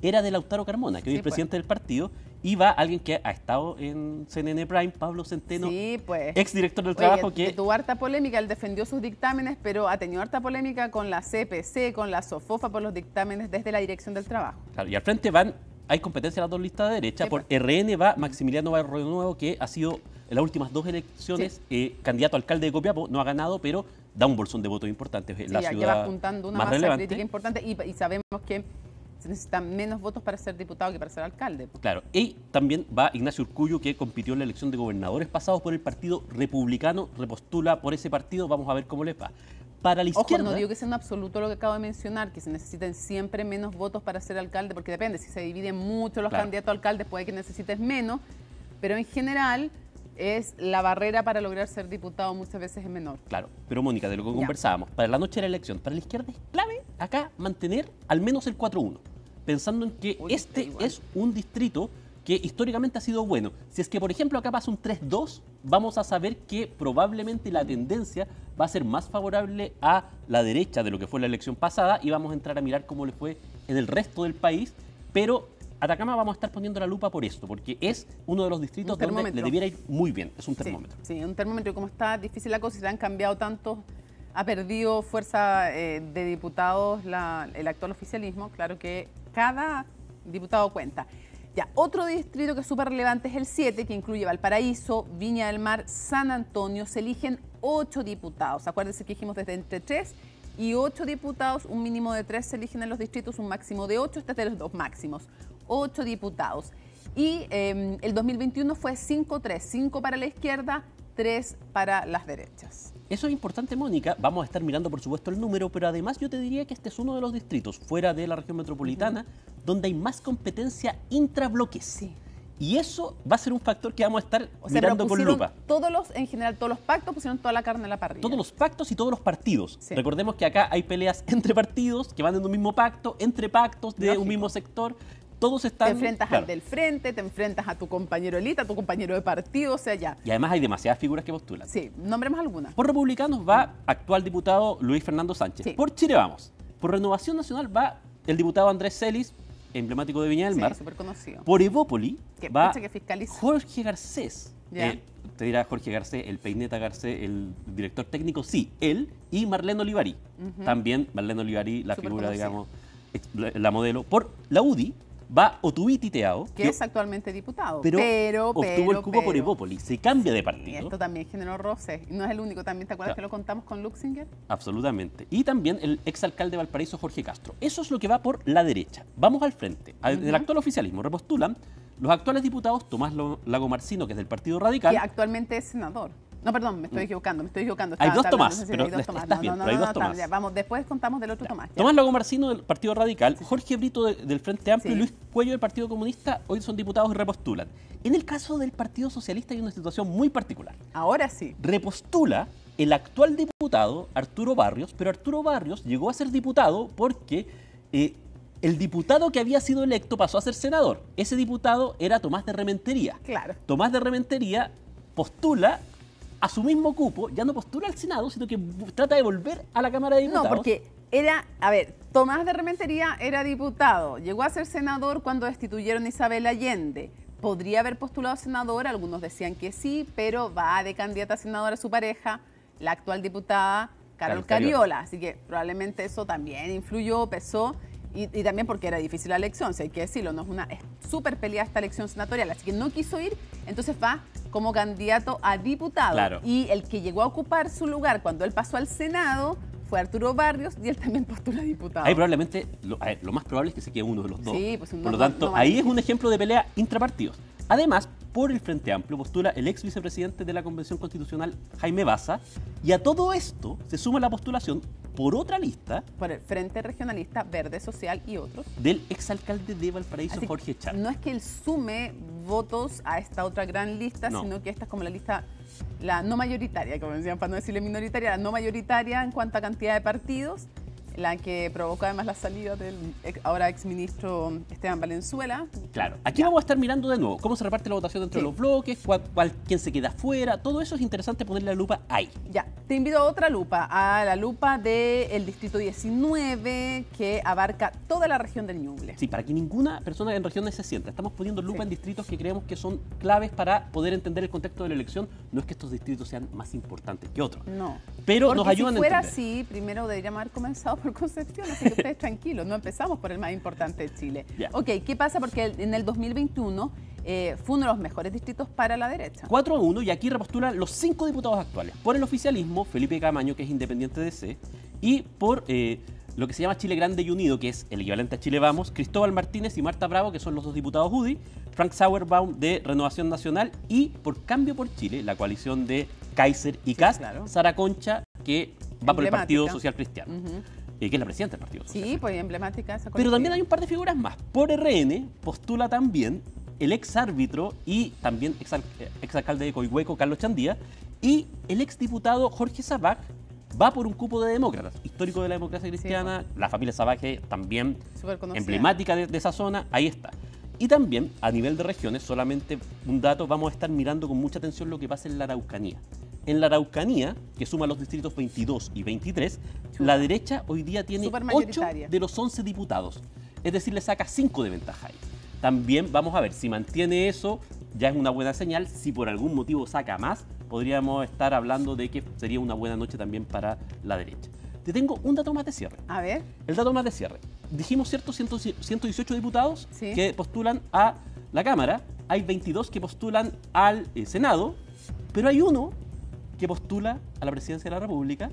Speaker 18: era de Lautaro Carmona, que hoy es presidente del partido, y va alguien que ha estado en CNN Prime, Pablo Centeno, exdirector del trabajo. Que
Speaker 1: tuvo harta polémica, él defendió sus dictámenes, pero ha tenido harta polémica con la CPC, con la SOFOFA por los dictámenes desde la Dirección del Trabajo.
Speaker 18: Claro, y al frente hay competencia en las 2 listas de derecha. Por RN va Maximiliano Barrio Nuevo, que ha sido en las últimas 2 elecciones candidato a alcalde de Copiapó, no ha ganado, pero da un bolsón de votos importante, la ciudad
Speaker 1: que va juntando una
Speaker 18: más
Speaker 1: masa
Speaker 18: relevante.
Speaker 1: crítica importante, y sabemos que se necesitan menos votos para ser diputado que para ser alcalde.
Speaker 18: Claro, y también va Ignacio Urcullu, que compitió en la elección de gobernadores pasados por el Partido Republicano, repostula por ese partido, vamos a ver cómo les va. Para la izquierda...
Speaker 1: Ojo, no digo que sea un absoluto lo que acabo de mencionar, que se necesiten siempre menos votos para ser alcalde, porque depende, si se dividen mucho los candidatos a alcaldes puede que necesites menos, pero en general es la barrera para lograr ser diputado muchas veces es menor.
Speaker 18: Claro, pero Mónica, de lo que conversábamos, para la noche de la elección, para la izquierda es clave acá mantener al menos el 4-1. Pensando en que es un distrito que históricamente ha sido bueno. Si es que, por ejemplo, acá pasa un 3-2, vamos a saber que probablemente la tendencia va a ser más favorable a la derecha de lo que fue la elección pasada y vamos a entrar a mirar cómo le fue en el resto del país, pero Atacama vamos a estar poniendo la lupa por esto, porque es uno de los distritos donde le debiera ir muy bien, es un termómetro.
Speaker 1: Sí, un termómetro, y como está difícil la cosa, se le han cambiado tantos, ha perdido fuerza de diputados el actual oficialismo, claro que cada diputado cuenta. Ya, otro distrito que es súper relevante es el 7, que incluye Valparaíso, Viña del Mar, San Antonio. Se eligen 8 diputados. Acuérdense que dijimos desde entre 3 y 8 diputados, un mínimo de 3 se eligen en los distritos, un máximo de 8, este es de los 2 máximos. 8 diputados. Y el 2021 fue 5-3, 5 para la izquierda, 3 para las derechas.
Speaker 18: Eso es importante, Mónica. Vamos a estar mirando, por supuesto, el número, pero además yo te diría que este es uno de los distritos fuera de la región metropolitana donde hay más competencia intrabloques. Sí. Y eso va a ser un factor que vamos a estar mirando con lupa.
Speaker 1: En general, todos los pactos pusieron toda la carne en la parrilla.
Speaker 18: Todos los pactos y todos los partidos. Sí. Recordemos que acá hay peleas entre partidos que van en un mismo pacto, entre pactos de un mismo sector. Todos están...
Speaker 1: Te enfrentas al del frente, te enfrentas a tu compañero elita, a tu compañero de partido, o sea, ya.
Speaker 18: Y además hay demasiadas figuras que postulan.
Speaker 1: Sí, nombremos algunas.
Speaker 18: Por Republicanos va actual diputado Luis Fernando Sánchez. Sí. Por Chile Vamos. Por Renovación Nacional va el diputado Andrés Celis, emblemático de Viña del Mar.
Speaker 1: Sí, súper conocido.
Speaker 18: Por Evópoli va
Speaker 1: fiscaliza.
Speaker 18: Jorge Garcés. Te dirá Jorge Garcés, el peineta Garcés, el director técnico, sí, él y Marlene Olivari. También Marlene Olivari, la figura, digamos, la modelo. Por la UDI va Otubiti Teao,
Speaker 1: que es actualmente diputado,
Speaker 18: pero obtuvo el cupo por Evópoli, se cambia de partido.
Speaker 1: Y esto también generó roces, y no es el único, también te acuerdas que lo contamos con Luxinger.
Speaker 18: Absolutamente. Y también el exalcalde de Valparaíso, Jorge Castro. Eso es lo que va por la derecha. Vamos al frente. En el actual oficialismo repostulan Los actuales diputados, Tomás Lagomarsino, que es del Partido Radical.
Speaker 1: Que actualmente es senador. No, perdón, me estoy equivocando.
Speaker 18: Hay dos Tomás, pero estás bien, pero hay dos Tomás.
Speaker 1: Ya, vamos, después contamos del otro Tomás.
Speaker 18: Tomás Lagomarsino del Partido Radical, Jorge Brito del Frente Amplio y Luis Cuello del Partido Comunista hoy son diputados y repostulan. En el caso del Partido Socialista hay una situación muy particular.
Speaker 1: Ahora sí.
Speaker 18: Repostula el actual diputado Arturo Barrios, pero Arturo Barrios llegó a ser diputado porque el diputado que había sido electo pasó a ser senador. Ese diputado era Tomás de Rementería.
Speaker 1: Claro.
Speaker 18: Tomás de Rementería postula a su mismo cupo, ya no postula al Senado, sino que trata de volver a la Cámara de Diputados.
Speaker 1: No, porque Tomás de Rementería era diputado, llegó a ser senador cuando destituyeron a Isabel Allende. Podría haber postulado a senador, algunos decían que sí, pero va de candidata a senadora su pareja, la actual diputada Carol Cariola. Así que probablemente eso también influyó, pesó. Y también porque era difícil la elección, si hay que decirlo, no es súper peleada esta elección senatorial, así que no quiso ir, entonces va como candidato a diputado.
Speaker 18: Claro.
Speaker 1: Y el que llegó a ocupar su lugar cuando él pasó al Senado fue Arturo Barrios y él también postula a diputado.
Speaker 18: Ahí probablemente, lo más probable es que se quede uno de los dos.
Speaker 1: Sí, pues
Speaker 18: por lo tanto, ahí es un ejemplo de pelea intrapartidos. Además, por el Frente Amplio postula el ex vicepresidente de la Convención Constitucional, Jaime Baza, y a todo esto se suma la postulación por otra lista.
Speaker 1: Por el Frente Regionalista, Verde Social y otros.
Speaker 18: Del exalcalde de Valparaíso,
Speaker 1: así
Speaker 18: Jorge Char.
Speaker 1: No es que él sume votos a esta otra gran lista, sino que esta es como la lista, la no mayoritaria, como decían, para no decirle minoritaria, la no mayoritaria en cuanto a cantidad de partidos, la que provocó además la salida del ahora exministro Esteban Valenzuela.
Speaker 18: Claro, aquí vamos a estar mirando de nuevo cómo se reparte la votación entre los bloques, quién se queda fuera, todo eso es interesante ponerle la lupa ahí.
Speaker 1: Ya, te invito a otra lupa, a la lupa del Distrito 19, que abarca toda la región del Ñuble.
Speaker 18: Sí, para que ninguna persona en regiones se sienta. Estamos poniendo lupa en distritos que creemos que son claves para poder entender el contexto de la elección. No es que estos distritos sean más importantes que otros.
Speaker 1: No.
Speaker 18: Pero
Speaker 1: porque
Speaker 18: nos ayudan
Speaker 1: si fuera
Speaker 18: a entender.
Speaker 1: así, primero deberíamos haber comenzado por Concepción, así que ustedes tranquilos, no empezamos por el más importante de Chile.
Speaker 18: Ya.
Speaker 1: Ok, ¿qué pasa? Porque en el 2021 fue uno de los mejores distritos para la derecha.
Speaker 18: 4-1, y aquí repostulan los 5 diputados actuales. Por el oficialismo, Felipe Camaño, que es independiente de C, y por lo que se llama Chile Grande y Unido, que es el equivalente a Chile Vamos, Cristóbal Martínez y Marta Bravo, que son los dos diputados UDI, Frank Sauerbaum de Renovación Nacional, y por Cambio por Chile, la coalición de Kaiser y Kast, claro. Sara Concha, que va por el Partido Social Cristiano. Que es la presidenta del Partido Social.
Speaker 1: Sí, pues emblemática esa coalición.
Speaker 18: Pero también hay un par de figuras más. Por RN postula también el ex árbitro y también exalcalde de Coihueco, Carlos Chandía, y el ex diputado Jorge Sabac va por un cupo de demócratas, histórico de la democracia cristiana, la familia Sabac también emblemática de esa zona, ahí está. Y también, a nivel de regiones, solamente un dato, vamos a estar mirando con mucha atención lo que pasa en la Araucanía. En la Araucanía, que suma los distritos 22 y 23, la derecha hoy día tiene 8 de los 11 diputados. Es decir, le saca 5 de ventaja ahí. También vamos a ver, si mantiene eso, ya es una buena señal. Si por algún motivo saca más, podríamos estar hablando de que sería una buena noche también para la derecha. Te tengo un dato más de cierre.
Speaker 1: A ver.
Speaker 18: El dato más de cierre. Dijimos, ¿cierto? 118 diputados que postulan a la Cámara. Hay 22 que postulan al Senado, pero hay uno que postula a la presidencia de la República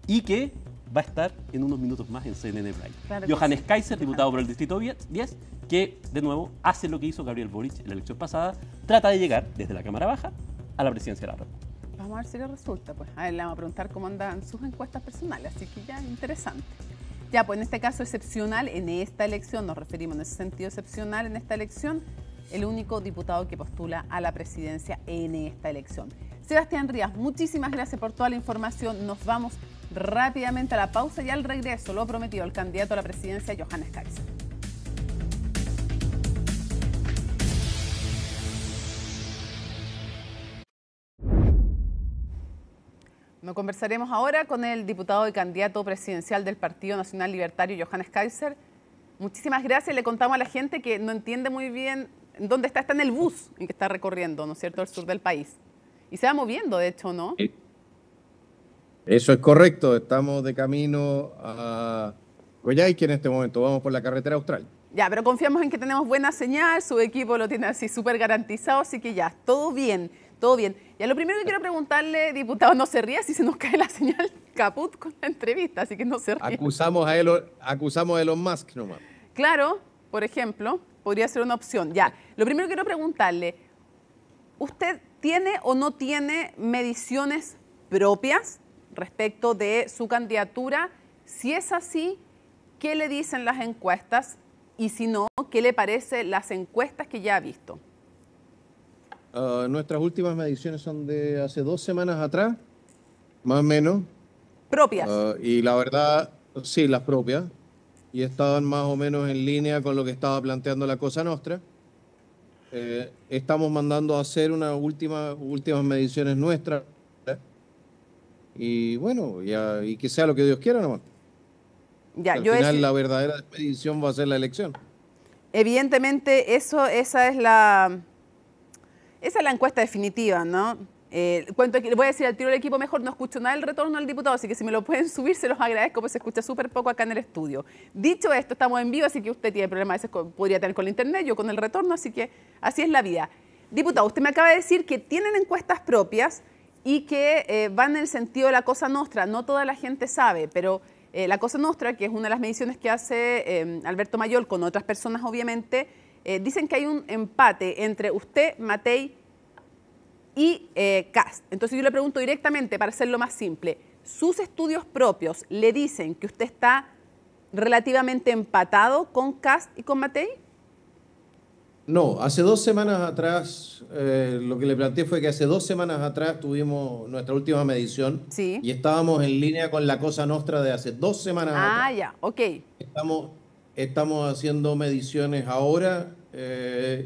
Speaker 18: y que va a estar en unos minutos más en CNN Prime. Claro, Johannes Kaiser, diputado por el Distrito 10, que de nuevo hace lo que hizo Gabriel Boric en la elección pasada, trata de llegar desde la Cámara Baja a la presidencia de la República.
Speaker 1: Vamos a ver si le resulta, pues. A ver, le vamos a preguntar cómo andan sus encuestas personales, así que ya, interesante. Ya, pues en este caso excepcional, en esta elección, nos referimos en ese sentido excepcional, en esta elección, el único diputado que postula a la presidencia en esta elección. Sebastián Rivas, muchísimas gracias por toda la información. Nos vamos rápidamente a la pausa y al regreso, lo prometido, el candidato a la presidencia, Johannes Kaiser. Nos conversaremos ahora con el diputado y candidato presidencial del Partido Nacional Libertario, Johannes Kaiser. Muchísimas gracias. Le contamos a la gente que no entiende muy bien dónde está. Está en el bus en que está recorriendo, ¿no es cierto?, el sur del país. Y se va moviendo, de hecho, ¿no?
Speaker 19: Eso es correcto. Estamos de camino a Coyhaique en este momento. Vamos por la carretera austral.
Speaker 1: Ya, pero confiamos en que tenemos buena señal. Su equipo lo tiene así súper garantizado, así que ya, todo bien, todo bien. Ya, lo primero que quiero preguntarle, diputado, no se ría si se nos cae la señal caput con la entrevista, así que no se ríe.
Speaker 19: Acusamos a Elon Musk nomás.
Speaker 1: Claro, por ejemplo. podría ser una opción. Ya, lo primero que quiero preguntarle, ¿usted tiene o no tiene mediciones propias respecto de su candidatura? Si es así, ¿qué le dicen las encuestas? Y si no, ¿qué le parecen las encuestas que ya ha visto?
Speaker 19: Nuestras últimas mediciones son de hace 2 semanas atrás, más o menos.
Speaker 1: ¿Propias?
Speaker 19: Y la verdad, sí, las propias. Y estaban más o menos en línea con lo que estaba planteando la Cosa Nostra. Estamos mandando a hacer unas últimas mediciones nuestras. Y bueno, y que sea lo que Dios quiera nomás.
Speaker 1: Ya,
Speaker 19: al final la verdadera medición va a ser la elección.
Speaker 1: Evidentemente, esa es la encuesta definitiva, ¿no? Cuento aquí, le voy a decir al tiro del equipo, mejor no escucho nada del retorno al diputado, así que si me lo pueden subir se los agradezco, pues se escucha súper poco acá en el estudio. Dicho esto, estamos en vivo, así que usted tiene problemas, a veces podría tener con el internet, yo con el retorno, así que así es la vida. Diputado, usted me acaba de decir que tienen encuestas propias y que van en el sentido de la Cosa Nostra. No toda la gente sabe, pero la Cosa Nostra, que es una de las mediciones que hace Alberto Mayol con otras personas, obviamente, dicen que hay un empate entre usted, Matei y Kast. Entonces yo le pregunto directamente, para hacerlo más simple, ¿sus estudios propios le dicen que usted está relativamente empatado con Kast y con Matei?
Speaker 19: No, hace 2 semanas atrás, lo que le planteé fue que hace 2 semanas atrás tuvimos nuestra última medición y estábamos en línea con la Cosa Nostra de hace 2 semanas atrás.
Speaker 1: Ah, ya, ok.
Speaker 19: Estamos haciendo mediciones ahora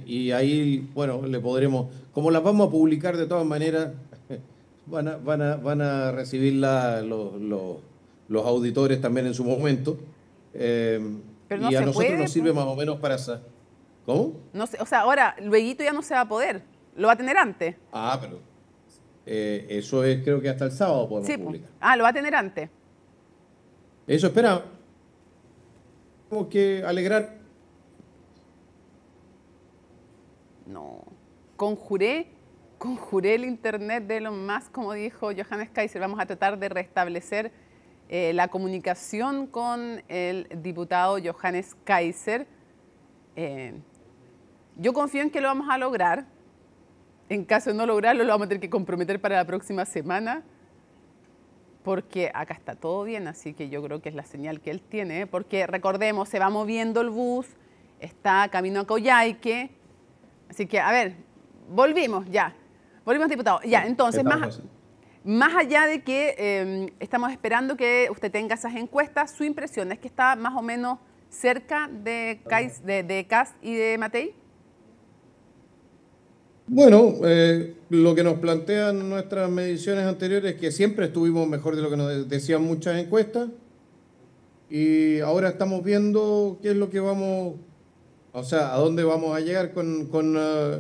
Speaker 19: y ahí, bueno, le podremos, como las vamos a publicar de todas maneras, van a recibirla los auditores también en su momento.
Speaker 1: Pero no
Speaker 19: y a
Speaker 1: se
Speaker 19: nosotros
Speaker 1: puede,
Speaker 19: nos sirve más o menos para... ¿Cómo?
Speaker 1: No sé, o sea, ahora, luego ya no se va a poder. ¿Lo va a tener antes?
Speaker 19: Ah, pero eso es, creo que hasta el sábado podemos publicar.
Speaker 1: Lo va a tener antes.
Speaker 19: Eso espera. Tenemos que alegrar.
Speaker 1: No. Conjuré el internet de Elon Musk, como dijo Johannes Kaiser. Vamos a tratar de restablecer la comunicación con el diputado Johannes Kaiser. Yo confío en que lo vamos a lograr. En caso de no lograrlo, lo vamos a tener que comprometer para la próxima semana, porque acá está todo bien, así que yo creo que es la señal que él tiene, porque recordemos, se va moviendo el bus, está camino a Coyhaique, así que, a ver, volvimos, diputado. Ya, entonces, más allá de que estamos esperando que usted tenga esas encuestas, su impresión es que está más o menos cerca de Kast y de Matei.
Speaker 19: Bueno, lo que nos plantean nuestras mediciones anteriores es que siempre estuvimos mejor de lo que nos decían muchas encuestas y ahora estamos viendo qué es lo que vamos, o sea, a dónde vamos a llegar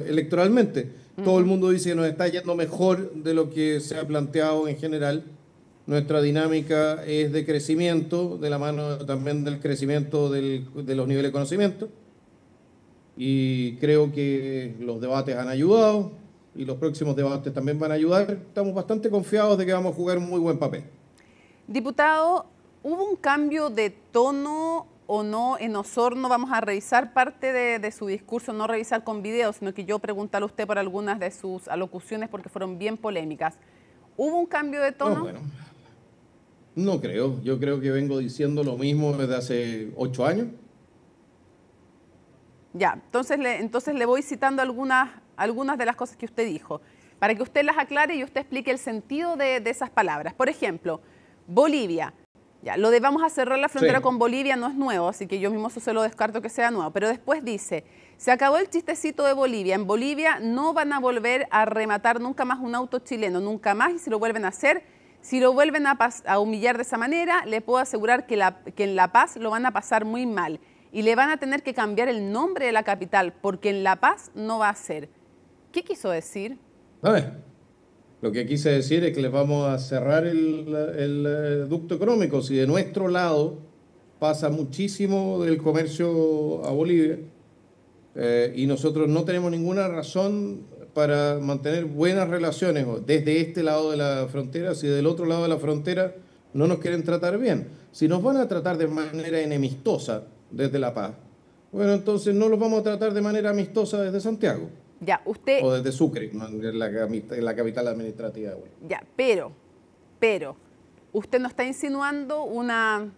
Speaker 19: electoralmente. Todo el mundo dice que nos está yendo mejor de lo que se ha planteado en general. Nuestra dinámica es de crecimiento, de la mano también del crecimiento de los niveles de conocimiento. Y creo que los debates han ayudado y los próximos debates también van a ayudar. Estamos bastante confiados de que vamos a jugar un muy buen papel.
Speaker 1: Diputado, ¿hubo un cambio de tono o no en Osorno? Vamos a revisar parte de su discurso, no revisar con videos, sino que yo preguntarle a usted por algunas de sus alocuciones porque fueron bien polémicas. ¿Hubo un cambio de tono?
Speaker 19: No, bueno, no creo. Yo creo que vengo diciendo lo mismo desde hace 8 años.
Speaker 1: Ya, entonces le voy citando algunas de las cosas que usted dijo, para que usted las aclare y usted explique el sentido de esas palabras. Por ejemplo, Bolivia. Ya, lo de vamos a cerrar la frontera con Bolivia no es nuevo, así que yo mismo eso se lo descarto que sea nuevo. Pero después dice, se acabó el chistecito de Bolivia. En Bolivia no van a volver a rematar nunca más un auto chileno, nunca más, y si lo vuelven a hacer, si lo vuelven a humillar de esa manera, le puedo asegurar que en La Paz lo van a pasar muy mal. Y le van a tener que cambiar el nombre de la capital, porque en La Paz no va a ser. ¿Qué quiso decir?
Speaker 19: A ver, lo que quise decir es que les vamos a cerrar el ducto económico. Si de nuestro lado pasa muchísimo del comercio a Bolivia y nosotros no tenemos ninguna razón para mantener buenas relaciones desde este lado de la frontera, si del otro lado de la frontera no nos quieren tratar bien. Si nos van a tratar de manera enemistosa desde La Paz, Bueno, entonces no los vamos a tratar de manera amistosa desde Santiago.
Speaker 1: Ya, usted...
Speaker 19: O desde Sucre, en la capital administrativa. Bueno.
Speaker 1: Ya, pero, usted no está insinuando una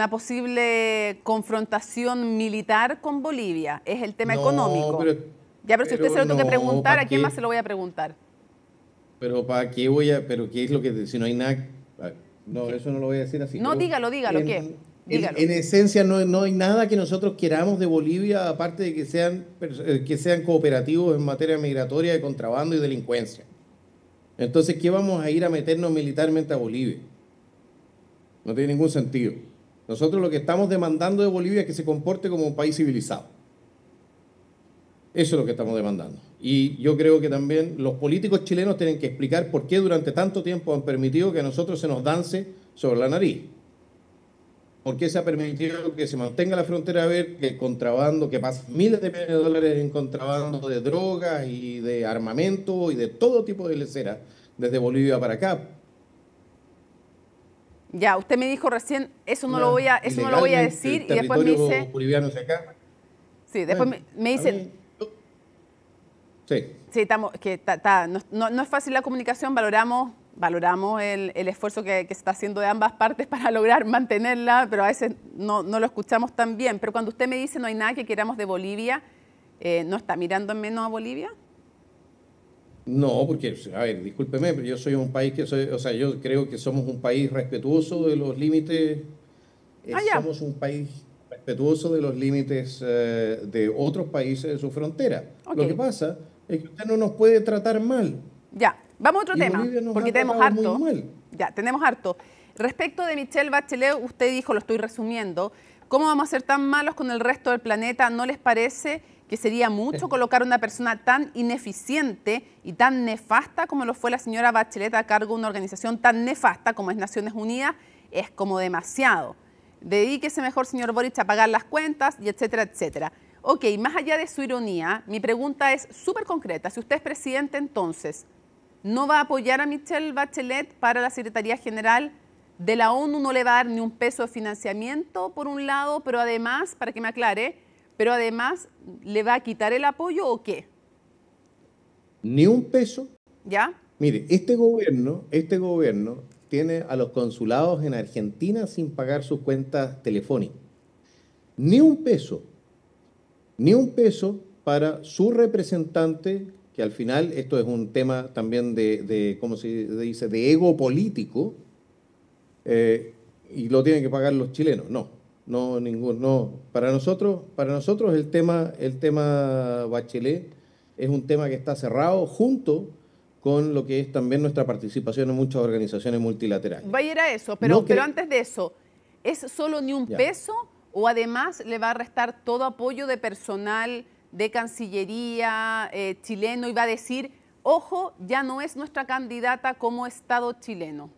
Speaker 1: posible confrontación militar con Bolivia. Es el tema económico. Pero si usted se lo tengo que preguntar, ¿a quién más se lo voy a preguntar?
Speaker 19: Pero ¿para qué pero qué es lo que, si no hay nada? No, ¿qué? Eso no lo voy a decir así.
Speaker 1: No, dígalo, ¿qué? Dígalo.
Speaker 19: En esencia no hay nada que nosotros queramos de Bolivia, aparte de que sean cooperativos en materia migratoria, de contrabando y delincuencia. Entonces, ¿qué vamos a ir a meternos militarmente a Bolivia? No tiene ningún sentido. Nosotros lo que estamos demandando de Bolivia es que se comporte como un país civilizado. Eso es lo que estamos demandando. Y yo creo que también los políticos chilenos tienen que explicar por qué durante tanto tiempo han permitido que a nosotros se nos dance sobre la nariz. ¿Por qué se ha permitido que se mantenga la frontera abierta, que el contrabando, que pasen miles de millones de dólares en contrabando de drogas y de armamento y de todo tipo de leceras desde Bolivia para acá?
Speaker 1: Ya, usted me dijo recién, eso no lo voy a decir, y después me dice...
Speaker 19: boliviano hacia acá.
Speaker 1: Sí, después me dice...
Speaker 19: Sí,
Speaker 1: estamos, no es fácil la comunicación, valoramos el esfuerzo que se está haciendo de ambas partes para lograr mantenerla, pero a veces no lo escuchamos tan bien. Pero cuando usted me dice no hay nada que queramos de Bolivia, ¿no está mirando en menos a Bolivia?
Speaker 19: No, porque, a ver, discúlpeme, pero yo soy un país yo creo que somos un país respetuoso de los límites, somos un país respetuoso de los límites de otros países de su frontera. Okay. Lo que pasa es que usted no nos puede tratar mal.
Speaker 1: Ya, vamos a otro tema, porque tenemos harto. Ya, tenemos harto. Respecto de Michelle Bachelet, usted dijo, lo estoy resumiendo, ¿cómo vamos a ser tan malos con el resto del planeta? ¿No les parece que sería mucho colocar a una persona tan ineficiente y tan nefasta como lo fue la señora Bachelet a cargo de una organización tan nefasta como es Naciones Unidas? Es como demasiado. Dedíquese mejor, señor Boric, a pagar las cuentas y etcétera, etcétera. Ok, más allá de su ironía, mi pregunta es súper concreta. Si usted es presidente, entonces, ¿no va a apoyar a Michelle Bachelet para la Secretaría General de la ONU? ¿No le va a dar ni un peso de financiamiento, por un lado, pero además, para que me aclare, pero además, ¿le va a quitar el apoyo o qué?
Speaker 19: Ni un peso.
Speaker 1: ¿Ya?
Speaker 19: Mire, este gobierno tiene a los consulados en Argentina sin pagar sus cuentas telefónicas. Ni un peso para su representante, que al final esto es un tema también de ¿cómo se dice?, de ego político, y lo tienen que pagar los chilenos. No. Para nosotros el tema Bachelet es un tema que está cerrado junto con lo que es también nuestra participación en muchas organizaciones multilaterales.
Speaker 1: Va a ir a eso, pero antes de eso, ¿es solo ni un peso o además le va a restar todo apoyo de personal de Cancillería chileno y va a decir, ojo, ya no es nuestra candidata como Estado chileno?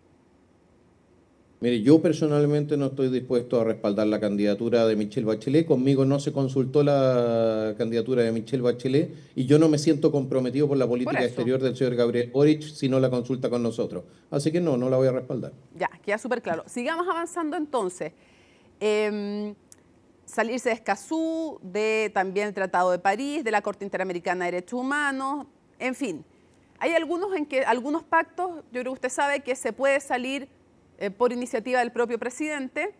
Speaker 19: Mire, yo personalmente no estoy dispuesto a respaldar la candidatura de Michelle Bachelet. Conmigo no se consultó la candidatura de Michelle Bachelet y yo no me siento comprometido por la política exterior del señor Gabriel Boric si no la consulta con nosotros. Así que no la voy a respaldar.
Speaker 1: Ya, queda súper claro. Sigamos avanzando entonces. Salirse de Escazú, de también el Tratado de París, de la Corte Interamericana de Derechos Humanos, en fin. Hay algunos pactos, yo creo que usted sabe que se puede salir por iniciativa del propio presidente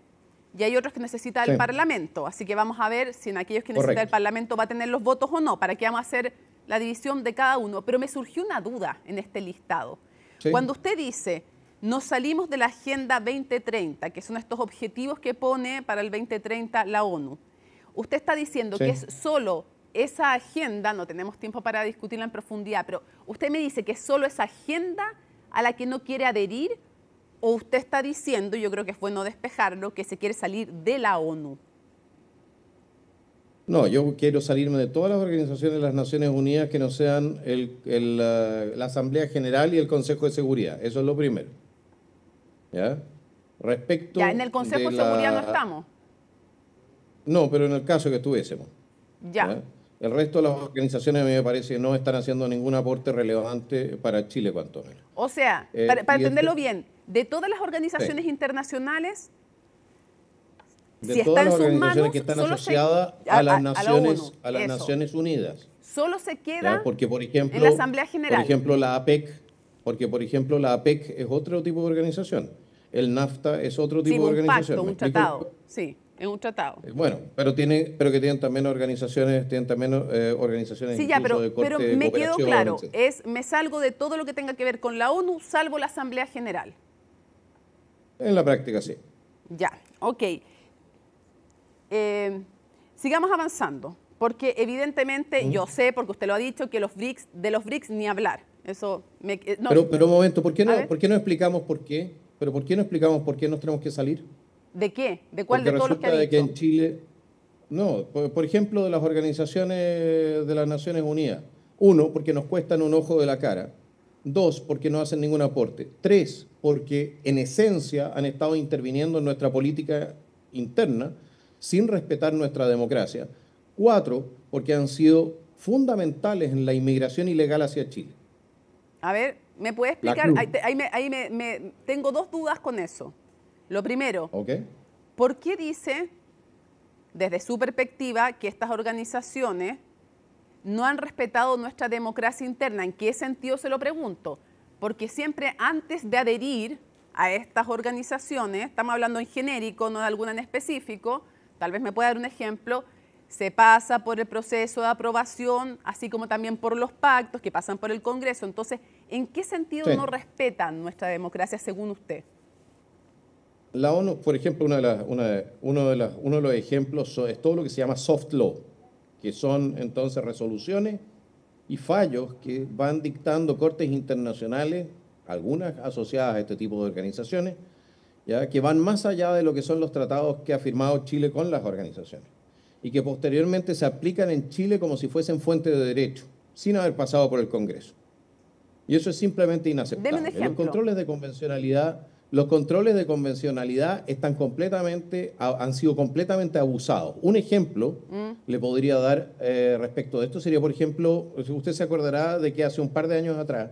Speaker 1: y hay otros que necesita el Parlamento. Así que vamos a ver si en aquellos que necesita el Parlamento va a tener los votos o no, para que vamos a hacer la división de cada uno. Pero me surgió una duda en este listado. Cuando usted dice, nos salimos de la Agenda 2030, que son estos objetivos que pone para el 2030 la ONU, usted está diciendo que es solo esa agenda, no tenemos tiempo para discutirla en profundidad, pero usted me dice que es solo esa agenda a la que no quiere adherir, ¿o usted está diciendo, y yo creo que es bueno despejarlo, que se quiere salir de la ONU?
Speaker 19: No, yo quiero salirme de todas las organizaciones de las Naciones Unidas que no sean la Asamblea General y el Consejo de Seguridad. Eso es lo primero. ¿Ya? Respecto
Speaker 1: ya, en el Consejo de Seguridad no estamos.
Speaker 19: No, pero en el caso que estuviésemos.
Speaker 1: Ya.
Speaker 19: El resto de las organizaciones, a mí me parece, no están haciendo ningún aporte relevante para Chile, cuanto menos.
Speaker 1: O sea, para entenderlo bien, de todas las organizaciones internacionales,
Speaker 19: de
Speaker 1: Si
Speaker 19: todas
Speaker 1: está en
Speaker 19: las
Speaker 1: sus
Speaker 19: organizaciones
Speaker 1: manos,
Speaker 19: que están
Speaker 1: solo
Speaker 19: asociadas
Speaker 1: se-
Speaker 19: a las
Speaker 1: a la
Speaker 19: Naciones,
Speaker 1: ONU,
Speaker 19: a las
Speaker 1: eso.
Speaker 19: Naciones Unidas.
Speaker 1: Solo se
Speaker 19: ¿Ya?
Speaker 1: queda
Speaker 19: Porque, por ejemplo,
Speaker 1: en la Asamblea General.
Speaker 19: Por ejemplo, la APEC es otro tipo de organización. El NAFTA es otro
Speaker 1: Sí,
Speaker 19: tipo de
Speaker 1: un
Speaker 19: organización.
Speaker 1: pacto,
Speaker 19: ¿Me
Speaker 1: un
Speaker 19: explico?
Speaker 1: tratado. Sí, es un tratado.
Speaker 19: Bueno, pero que tienen también organizaciones, organizaciones
Speaker 1: Sí, ya,
Speaker 19: incluso
Speaker 1: pero,
Speaker 19: de corte
Speaker 1: pero me quedó
Speaker 19: cooperación,
Speaker 1: claro,
Speaker 19: etcétera.
Speaker 1: me salgo de todo lo que tenga que ver con la ONU, salvo la Asamblea General.
Speaker 19: En la práctica, sí.
Speaker 1: Ya, ok. Sigamos avanzando, porque evidentemente yo sé, porque usted lo ha dicho, que de los BRICS ni hablar. Eso no.
Speaker 19: Pero un momento, ¿por qué
Speaker 1: A ver.
Speaker 19: no explicamos por qué? ¿Pero por qué no explicamos por qué nos tenemos que salir?
Speaker 1: ¿De qué? ¿De cuál
Speaker 19: Porque
Speaker 1: de todos los que ha
Speaker 19: resulta de que
Speaker 1: dicho?
Speaker 19: en Chile, no, por ejemplo, de las organizaciones de las Naciones Unidas. 1, porque nos cuestan un ojo de la cara. 2, porque no hacen ningún aporte. 3, porque en esencia han estado interviniendo en nuestra política interna sin respetar nuestra democracia. 4, porque han sido fundamentales en la inmigración ilegal hacia Chile.
Speaker 1: A ver, ¿me puede explicar? Tengo dos dudas con eso. Lo primero,
Speaker 19: ¿Ok?
Speaker 1: ¿por qué dice, desde su perspectiva, que estas organizaciones no han respetado nuestra democracia interna? ¿En qué sentido se lo pregunto? Porque siempre antes de adherir a estas organizaciones, estamos hablando en genérico, no de alguna en específico, tal vez me pueda dar un ejemplo, se pasa por el proceso de aprobación, así como también por los pactos que pasan por el Congreso. Entonces, ¿en qué sentido
Speaker 19: Sí.
Speaker 1: no respetan nuestra democracia según usted?
Speaker 19: La ONU, por ejemplo, uno de los ejemplos es todo lo que se llama soft law, que son entonces resoluciones y fallos que van dictando cortes internacionales, algunas asociadas a este tipo de organizaciones, ¿ya? Que van más allá de lo que son los tratados que ha firmado Chile con las organizaciones y que posteriormente se aplican en Chile como si fuesen fuente de derecho, sin haber pasado por el Congreso. Y eso es simplemente inaceptable.
Speaker 1: Deme un ejemplo.
Speaker 19: Los controles de convencionalidad han sido completamente abusados. Un ejemplo le podría dar respecto de esto sería, por ejemplo, usted se acordará de que hace un par de años atrás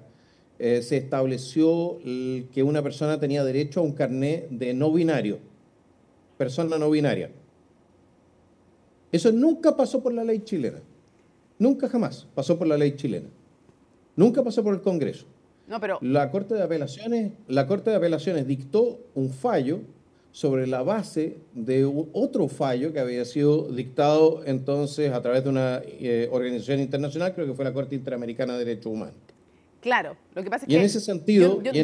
Speaker 19: se estableció que una persona tenía derecho a un carnet de no binario, persona no binaria. Eso nunca pasó por la ley chilena. Nunca jamás pasó por la ley chilena. Nunca pasó por el Congreso.
Speaker 1: No, pero
Speaker 19: La Corte de Apelaciones dictó un fallo sobre la base de otro fallo que había sido dictado entonces a través de una organización internacional, creo que fue la Corte Interamericana de Derechos Humanos.
Speaker 1: claro, lo que pasa es
Speaker 19: Y
Speaker 1: que...
Speaker 19: en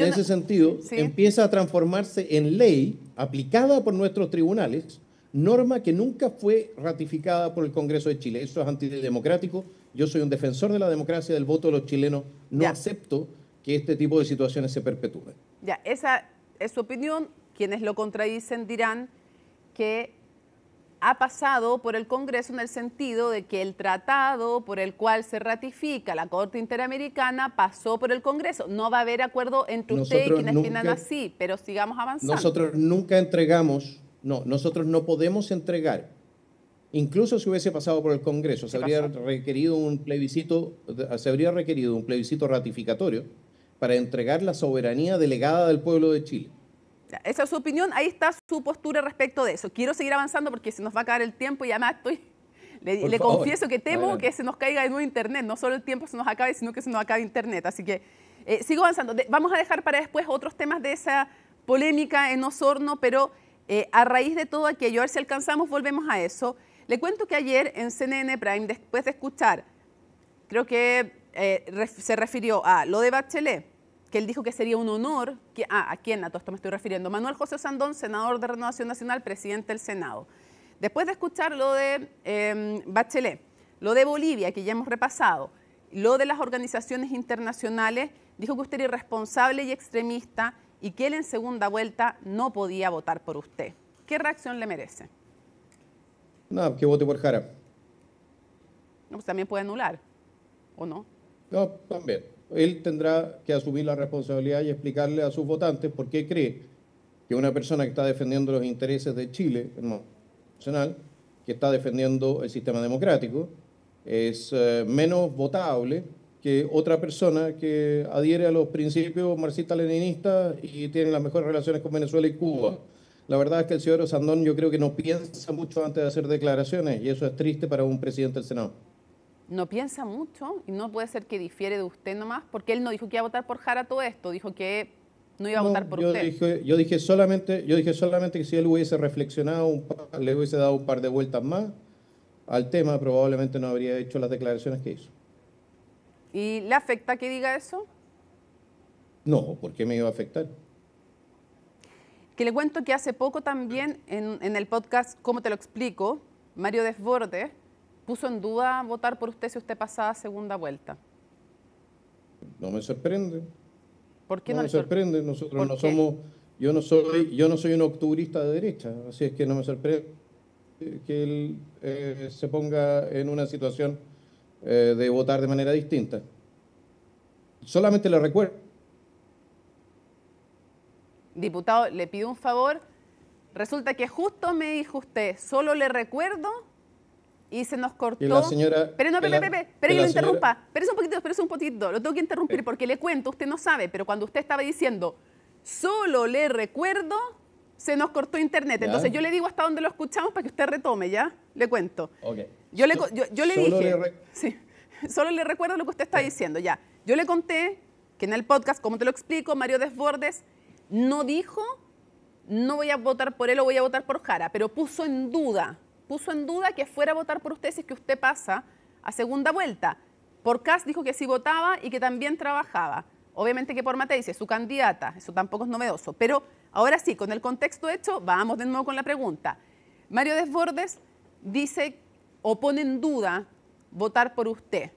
Speaker 19: ese sentido,
Speaker 1: sí.
Speaker 19: empieza a transformarse en ley aplicada por nuestros tribunales, norma que nunca fue ratificada por el Congreso de Chile. Eso es antidemocrático. Yo soy un defensor de la democracia, del voto de los chilenos. No acepto que este tipo de situaciones se perpetúen.
Speaker 1: Ya, esa es su opinión. Quienes lo contradicen dirán que ha pasado por el Congreso en el sentido de que el tratado por el cual se ratifica la Corte Interamericana pasó por el Congreso. No va a haber acuerdo entre usted y quienes opinan así, pero sigamos avanzando.
Speaker 19: Nosotros nunca entregamos, nosotros no podemos entregar, incluso si hubiese pasado por el Congreso, se habría requerido un plebiscito ratificatorio para entregar la soberanía delegada del pueblo de Chile.
Speaker 1: Ya, esa es su opinión, ahí está su postura respecto de eso. Quiero seguir avanzando porque se nos va a acabar el tiempo y además le confieso que temo
Speaker 19: adelante.
Speaker 1: que se nos caiga de nuevo internet. No solo el tiempo se nos acabe, sino que se nos acabe internet. Así que sigo avanzando. Vamos a dejar para después otros temas de esa polémica en Osorno, pero a raíz de todo aquello, a ver si alcanzamos, volvemos a eso. Le cuento que ayer en CNN Prime, después de escuchar, creo que se refirió a lo de Bachelet, que él dijo que sería un honor, ¿a quién a todo esto me estoy refiriendo? Manuel José Sandón, senador de Renovación Nacional, presidente del Senado. Después de escuchar lo de Bachelet, lo de Bolivia, que ya hemos repasado, lo de las organizaciones internacionales, dijo que usted era irresponsable y extremista y que él en segunda vuelta no podía votar por usted. ¿Qué reacción le merece?
Speaker 19: No, que vote por Jara.
Speaker 1: No, pues también puede anular, ¿o no?
Speaker 19: No, también. Él tendrá que asumir la responsabilidad y explicarle a sus votantes por qué cree que una persona que está defendiendo los intereses de Chile, nacional, que está defendiendo el sistema democrático, es menos votable que otra persona que adhiere a los principios marxistas-leninistas y tiene las mejores relaciones con Venezuela y Cuba. La verdad es que el señor Sandón yo creo que no piensa mucho antes de hacer declaraciones y eso es triste para un presidente del Senado.
Speaker 1: No piensa mucho y no puede ser que difiere de usted nomás, porque él no dijo que iba a votar por Jara todo esto, dijo que no iba a votar por usted.
Speaker 19: Yo dije solamente que si él hubiese reflexionado, le hubiese dado un par de vueltas más al tema, probablemente no habría hecho las declaraciones que hizo.
Speaker 1: ¿Y le afecta que diga eso?
Speaker 19: No, ¿por qué me iba a afectar?
Speaker 1: Que le cuento que hace poco también en el podcast ¿Cómo te lo explico?, Mario Desbordes puso en duda votar por usted si usted pasaba segunda vuelta.
Speaker 19: No me sorprende.
Speaker 1: ¿Por qué
Speaker 19: no me sorprende? Nosotros no somos, yo no soy un octubrista de derecha, así es que no me sorprende que él se ponga en una situación de votar de manera distinta. Solamente le recuerdo.
Speaker 1: Diputado, le pido un favor. Resulta que justo me dijo usted, solo le recuerdo, y se nos cortó.
Speaker 19: Y la señora,
Speaker 1: pero no, espere que lo interrumpa. Espérese un poquitito, lo tengo que interrumpir porque le cuento, usted no sabe, pero cuando usted estaba diciendo, solo le recuerdo, se nos cortó internet. ¿Ya? Entonces yo le digo hasta dónde lo escuchamos para que usted retome, ¿ya? Le cuento.
Speaker 19: Okay.
Speaker 1: Yo le dije, sí, solo le recuerdo lo que usted está diciendo, ya. Yo le conté que en el podcast, ¿Cómo te lo explico?, Mario Desbordes no dijo, no voy a votar por él o voy a votar por Jara, pero puso en duda que fuera a votar por usted si es que usted pasa a segunda vuelta. Por Kast dijo que sí votaba y que también trabajaba. Obviamente que por Matei, si es su candidata, eso tampoco es novedoso. Pero ahora sí, con el contexto hecho, vamos de nuevo con la pregunta. Mario Desbordes dice o pone en duda votar por usted.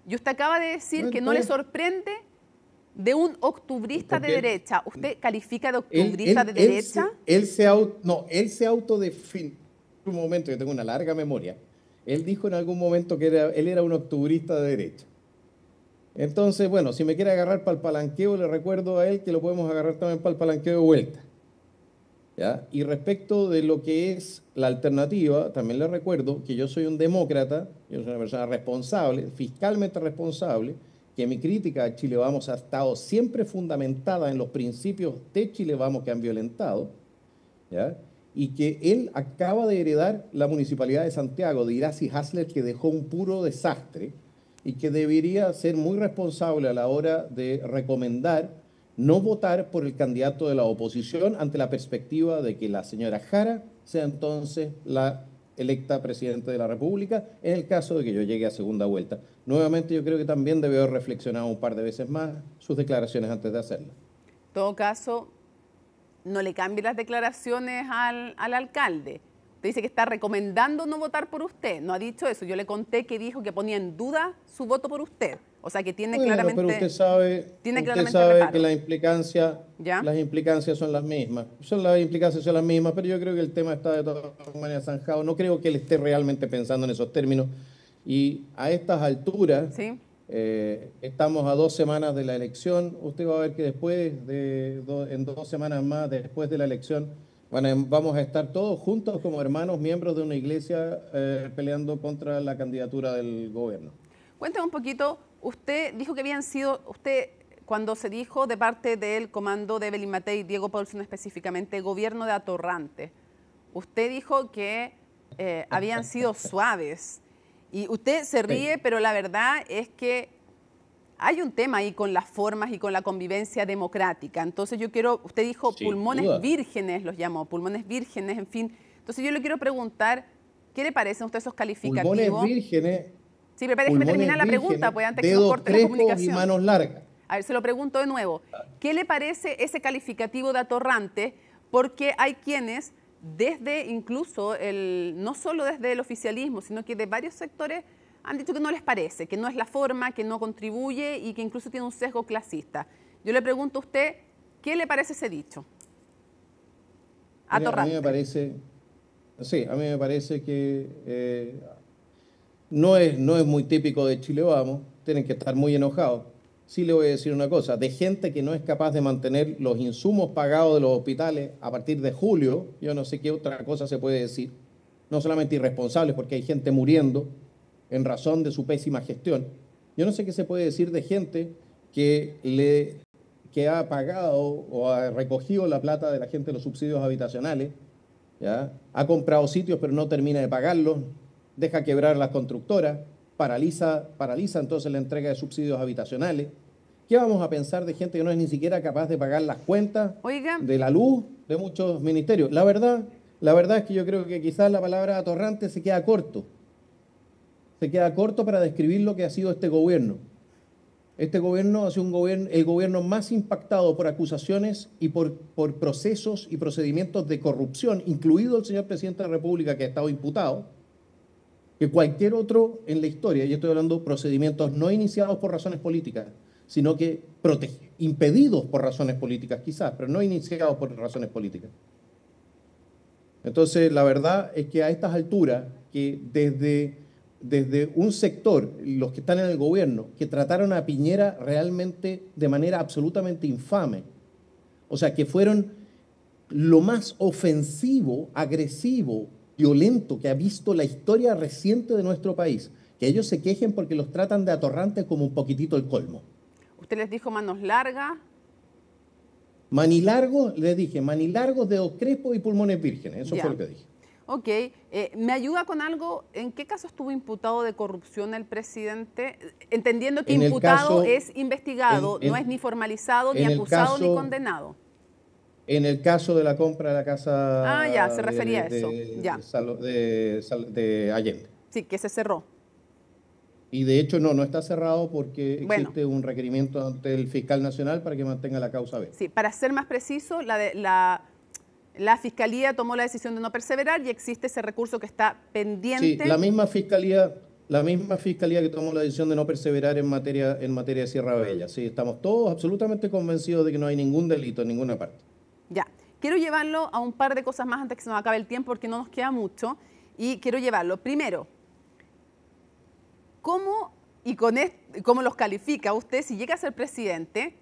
Speaker 1: Y usted acaba de decir que no le sorprende de un octubrista de derecha. ¿Usted califica de octubrista de derecha?
Speaker 19: Él se autodefine. En un momento, yo tengo una larga memoria, él dijo en algún momento que él era un octubrista de derecha. Entonces, bueno, si me quiere agarrar para el palanqueo, le recuerdo a él que lo podemos agarrar también para el palanqueo de vuelta. ¿Ya? Y respecto de lo que es la alternativa, también le recuerdo que yo soy un demócrata, yo soy una persona responsable, fiscalmente responsable, que mi crítica a Chile Vamos ha estado siempre fundamentada en los principios de Chile Vamos que han violentado, ¿ya? Y que él acaba de heredar la Municipalidad de Santiago de Iracy Hasler, que dejó un puro desastre y que debería ser muy responsable a la hora de recomendar no votar por el candidato de la oposición ante la perspectiva de que la señora Jara sea entonces la electa presidente de la República, en el caso de que yo llegue a segunda vuelta. Nuevamente, yo creo que también debe haber reflexionado un par de veces más sus declaraciones antes de hacerlas.
Speaker 1: En todo caso, no le cambie las declaraciones al alcalde. Usted dice que está recomendando no votar por usted. No ha dicho eso. Yo le conté que dijo que ponía en duda su voto por usted. O sea, que tiene claramente...
Speaker 19: Pero usted sabe que las implicancias son las mismas. Las implicancias son las mismas, pero yo creo que el tema está de todas maneras zanjado. No creo que él esté realmente pensando en esos términos. Y a estas alturas, ¿sí? Estamos a 2 semanas de la elección. Usted va a ver que en 2 semanas más, después de la elección, vamos a estar todos juntos como hermanos, miembros de una iglesia, peleando contra la candidatura del gobierno.
Speaker 1: Cuéntame un poquito, usted dijo que habían sido, cuando se dijo de parte del comando de Evelyn Matei y Diego Paulsen específicamente, gobierno de atorrante, usted dijo que habían sido suaves. Y usted se ríe, pero la verdad es que hay un tema ahí con las formas y con la convivencia democrática. Entonces usted dijo pulmones vírgenes, los llamó, pulmones vírgenes, en fin. Entonces yo le quiero preguntar, ¿qué le parecen a usted esos calificativos?
Speaker 19: Pulmones vírgenes.
Speaker 1: Sí, pero déjeme terminar la pregunta, pues antes que nos corte la comunicación.
Speaker 19: Y manos largas.
Speaker 1: A ver, se lo pregunto de nuevo. ¿Qué le parece ese calificativo de atorrante? Porque hay quienes, desde incluso, no solo desde el oficialismo, sino que de varios sectores, han dicho que no les parece, que no es la forma, que no contribuye y que incluso tiene un sesgo clasista. Yo le pregunto a usted, ¿qué le parece ese dicho? Atorrante.
Speaker 19: A mí me parece que no es muy típico de Chile Vamos, tienen que estar muy enojados. Sí le voy a decir una cosa, de gente que no es capaz de mantener los insumos pagados de los hospitales a partir de julio, yo no sé qué otra cosa se puede decir, no solamente irresponsables porque hay gente muriendo en razón de su pésima gestión. Yo no sé qué se puede decir de gente que que ha pagado o ha recogido la plata de la gente de los subsidios habitacionales, ¿ya? Ha comprado sitios pero no termina de pagarlos, deja quebrar las constructoras, paraliza entonces la entrega de subsidios habitacionales. ¿Qué vamos a pensar de gente que no es ni siquiera capaz de pagar las cuentas de la luz de muchos ministerios? La verdad es que yo creo que quizás la palabra atorrante se queda corto. Se queda corto para describir lo que ha sido este gobierno. Este gobierno ha sido el gobierno más impactado por acusaciones y por procesos y procedimientos de corrupción, incluido el señor presidente de la República, que ha estado imputado, que cualquier otro en la historia. Y estoy hablando de procedimientos no iniciados por razones políticas, sino que impedidos por razones políticas quizás, pero no iniciados por razones políticas. Entonces, la verdad es que a estas alturas, que desde un sector, los que están en el gobierno, que trataron a Piñera realmente de manera absolutamente infame, o sea, que fueron lo más ofensivo, agresivo, violento que ha visto la historia reciente de nuestro país, que ellos se quejen porque los tratan de atorrantes como un poquitito el colmo.
Speaker 1: ¿Usted les dijo manos largas?
Speaker 19: Manilargos, les dije, manilargos, dedos crespos y pulmones vírgenes, eso fue lo que dije.
Speaker 1: Ok, ¿me ayuda con algo? ¿En qué caso estuvo imputado de corrupción el presidente? Entendiendo que imputado es investigado, no es ni formalizado, ni acusado, ni condenado.
Speaker 19: En el caso de la compra de la casa...
Speaker 1: Ah, ya, se refería a eso, ya.
Speaker 19: De Allende.
Speaker 1: Sí, que se cerró.
Speaker 19: Y de hecho no está cerrado porque existe un requerimiento ante el fiscal nacional para que mantenga la causa abierta.
Speaker 1: Sí, para ser más preciso, la Fiscalía tomó la decisión de no perseverar y existe ese recurso que está pendiente.
Speaker 19: Sí, la misma fiscalía que tomó la decisión de no perseverar en materia de Sierra Bella. Sí, estamos todos absolutamente convencidos de que no hay ningún delito en ninguna parte.
Speaker 1: Ya, quiero llevarlo a un par de cosas más antes que se nos acabe el tiempo porque no nos queda mucho. Y quiero llevarlo, primero, ¿cómo los califica usted si llega a ser presidente?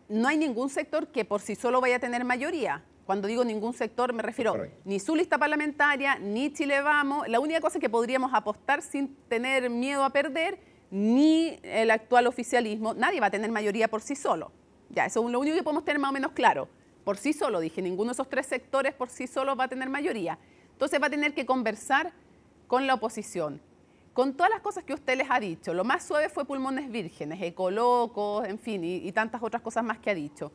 Speaker 1: No hay ningún sector que por sí solo vaya a tener mayoría. Cuando digo ningún sector me refiero ni su lista parlamentaria, ni Chile Vamos. La única cosa que podríamos apostar sin tener miedo a perder, ni el actual oficialismo, nadie va a tener mayoría por sí solo. Ya, eso es lo único que podemos tener más o menos claro. Por sí solo, dije, ninguno de esos tres sectores por sí solo va a tener mayoría. Entonces va a tener que conversar con la oposición. Con todas las cosas que usted les ha dicho, lo más suave fue pulmones vírgenes, ecolocos, en fin, y tantas otras cosas más que ha dicho.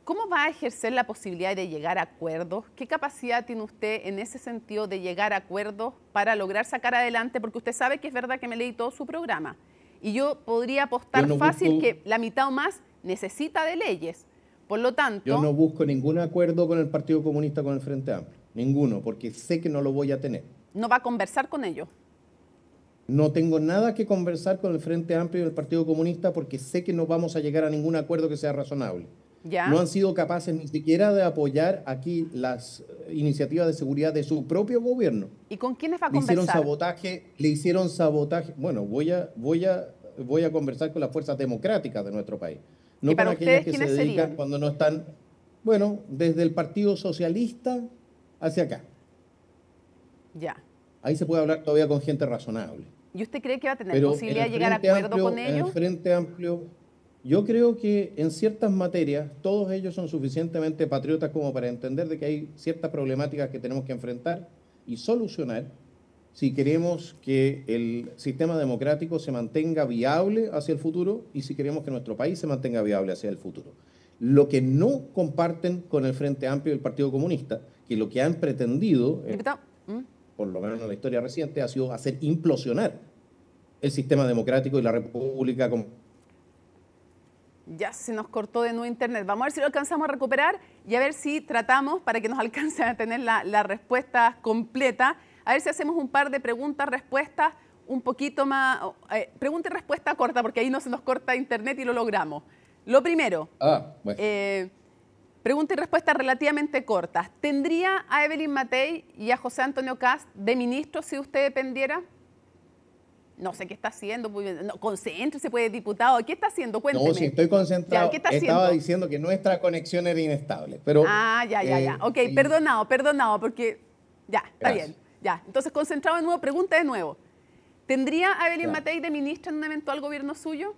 Speaker 1: ¿Cómo va a ejercer la posibilidad de llegar a acuerdos? ¿Qué capacidad tiene usted en ese sentido de llegar a acuerdos para lograr sacar adelante? Porque usted sabe que es verdad que me leí todo su programa. Y yo podría apostar fácil que la mitad o más necesita de leyes. Por lo tanto...
Speaker 19: Yo no busco ningún acuerdo con el Partido Comunista, con el Frente Amplio. Ninguno, porque sé que no lo voy a tener.
Speaker 1: ¿No va a conversar con ellos?
Speaker 19: No tengo nada que conversar con el Frente Amplio y el Partido Comunista porque sé que no vamos a llegar a ningún acuerdo que sea razonable.
Speaker 1: ¿Ya?
Speaker 19: No han sido capaces ni siquiera de apoyar aquí las iniciativas de seguridad de su propio gobierno.
Speaker 1: ¿Y con quiénes va a conversar?
Speaker 19: Le hicieron sabotaje. Bueno, voy a conversar con las fuerzas democráticas de nuestro país. No
Speaker 1: ¿Y para
Speaker 19: con aquellas
Speaker 1: ustedes
Speaker 19: que se
Speaker 1: quiénes
Speaker 19: dedican
Speaker 1: serían?
Speaker 19: cuando no están, bueno, desde el Partido Socialista hacia acá.
Speaker 1: Ya.
Speaker 19: Ahí se puede hablar todavía con gente razonable.
Speaker 1: ¿Y usted cree que va a tener posibilidad de llegar a acuerdo con ellos?
Speaker 19: En el Frente Amplio, yo creo que en ciertas materias todos ellos son suficientemente patriotas como para entender de que hay ciertas problemáticas que tenemos que enfrentar y solucionar si queremos que el sistema democrático se mantenga viable hacia el futuro y si queremos que nuestro país se mantenga viable hacia el futuro. Lo que no comparten con el Frente Amplio y el Partido Comunista, que lo que han pretendido, por lo menos en la historia reciente, ha sido hacer implosionar el sistema democrático y la república como...
Speaker 1: Ya se nos cortó de nuevo internet. Vamos a ver si lo alcanzamos a recuperar y a ver si tratamos, para que nos alcance a tener la respuesta completa, a ver si hacemos un par de preguntas, respuestas, un poquito más... pregunta y respuesta corta, porque ahí no se nos corta internet y lo logramos. Lo primero, pregunta y respuesta relativamente cortas. ¿Tendría a Evelyn Matei y a José Antonio Kast de ministros si usted dependiera? No sé qué está haciendo. No, concéntrese, pues, diputado. ¿Qué está haciendo? Cuénteme.
Speaker 19: No, si estoy concentrado.
Speaker 1: Ya, ¿qué está
Speaker 19: Estaba
Speaker 1: haciendo?
Speaker 19: diciendo que nuestra conexión era inestable. Pero,
Speaker 1: ya. Ok, perdonado, porque... Ya, está bien. Ya, entonces concentrado de nuevo, pregunta de nuevo. ¿Tendría a Evelyn Matei de ministra en un eventual gobierno suyo?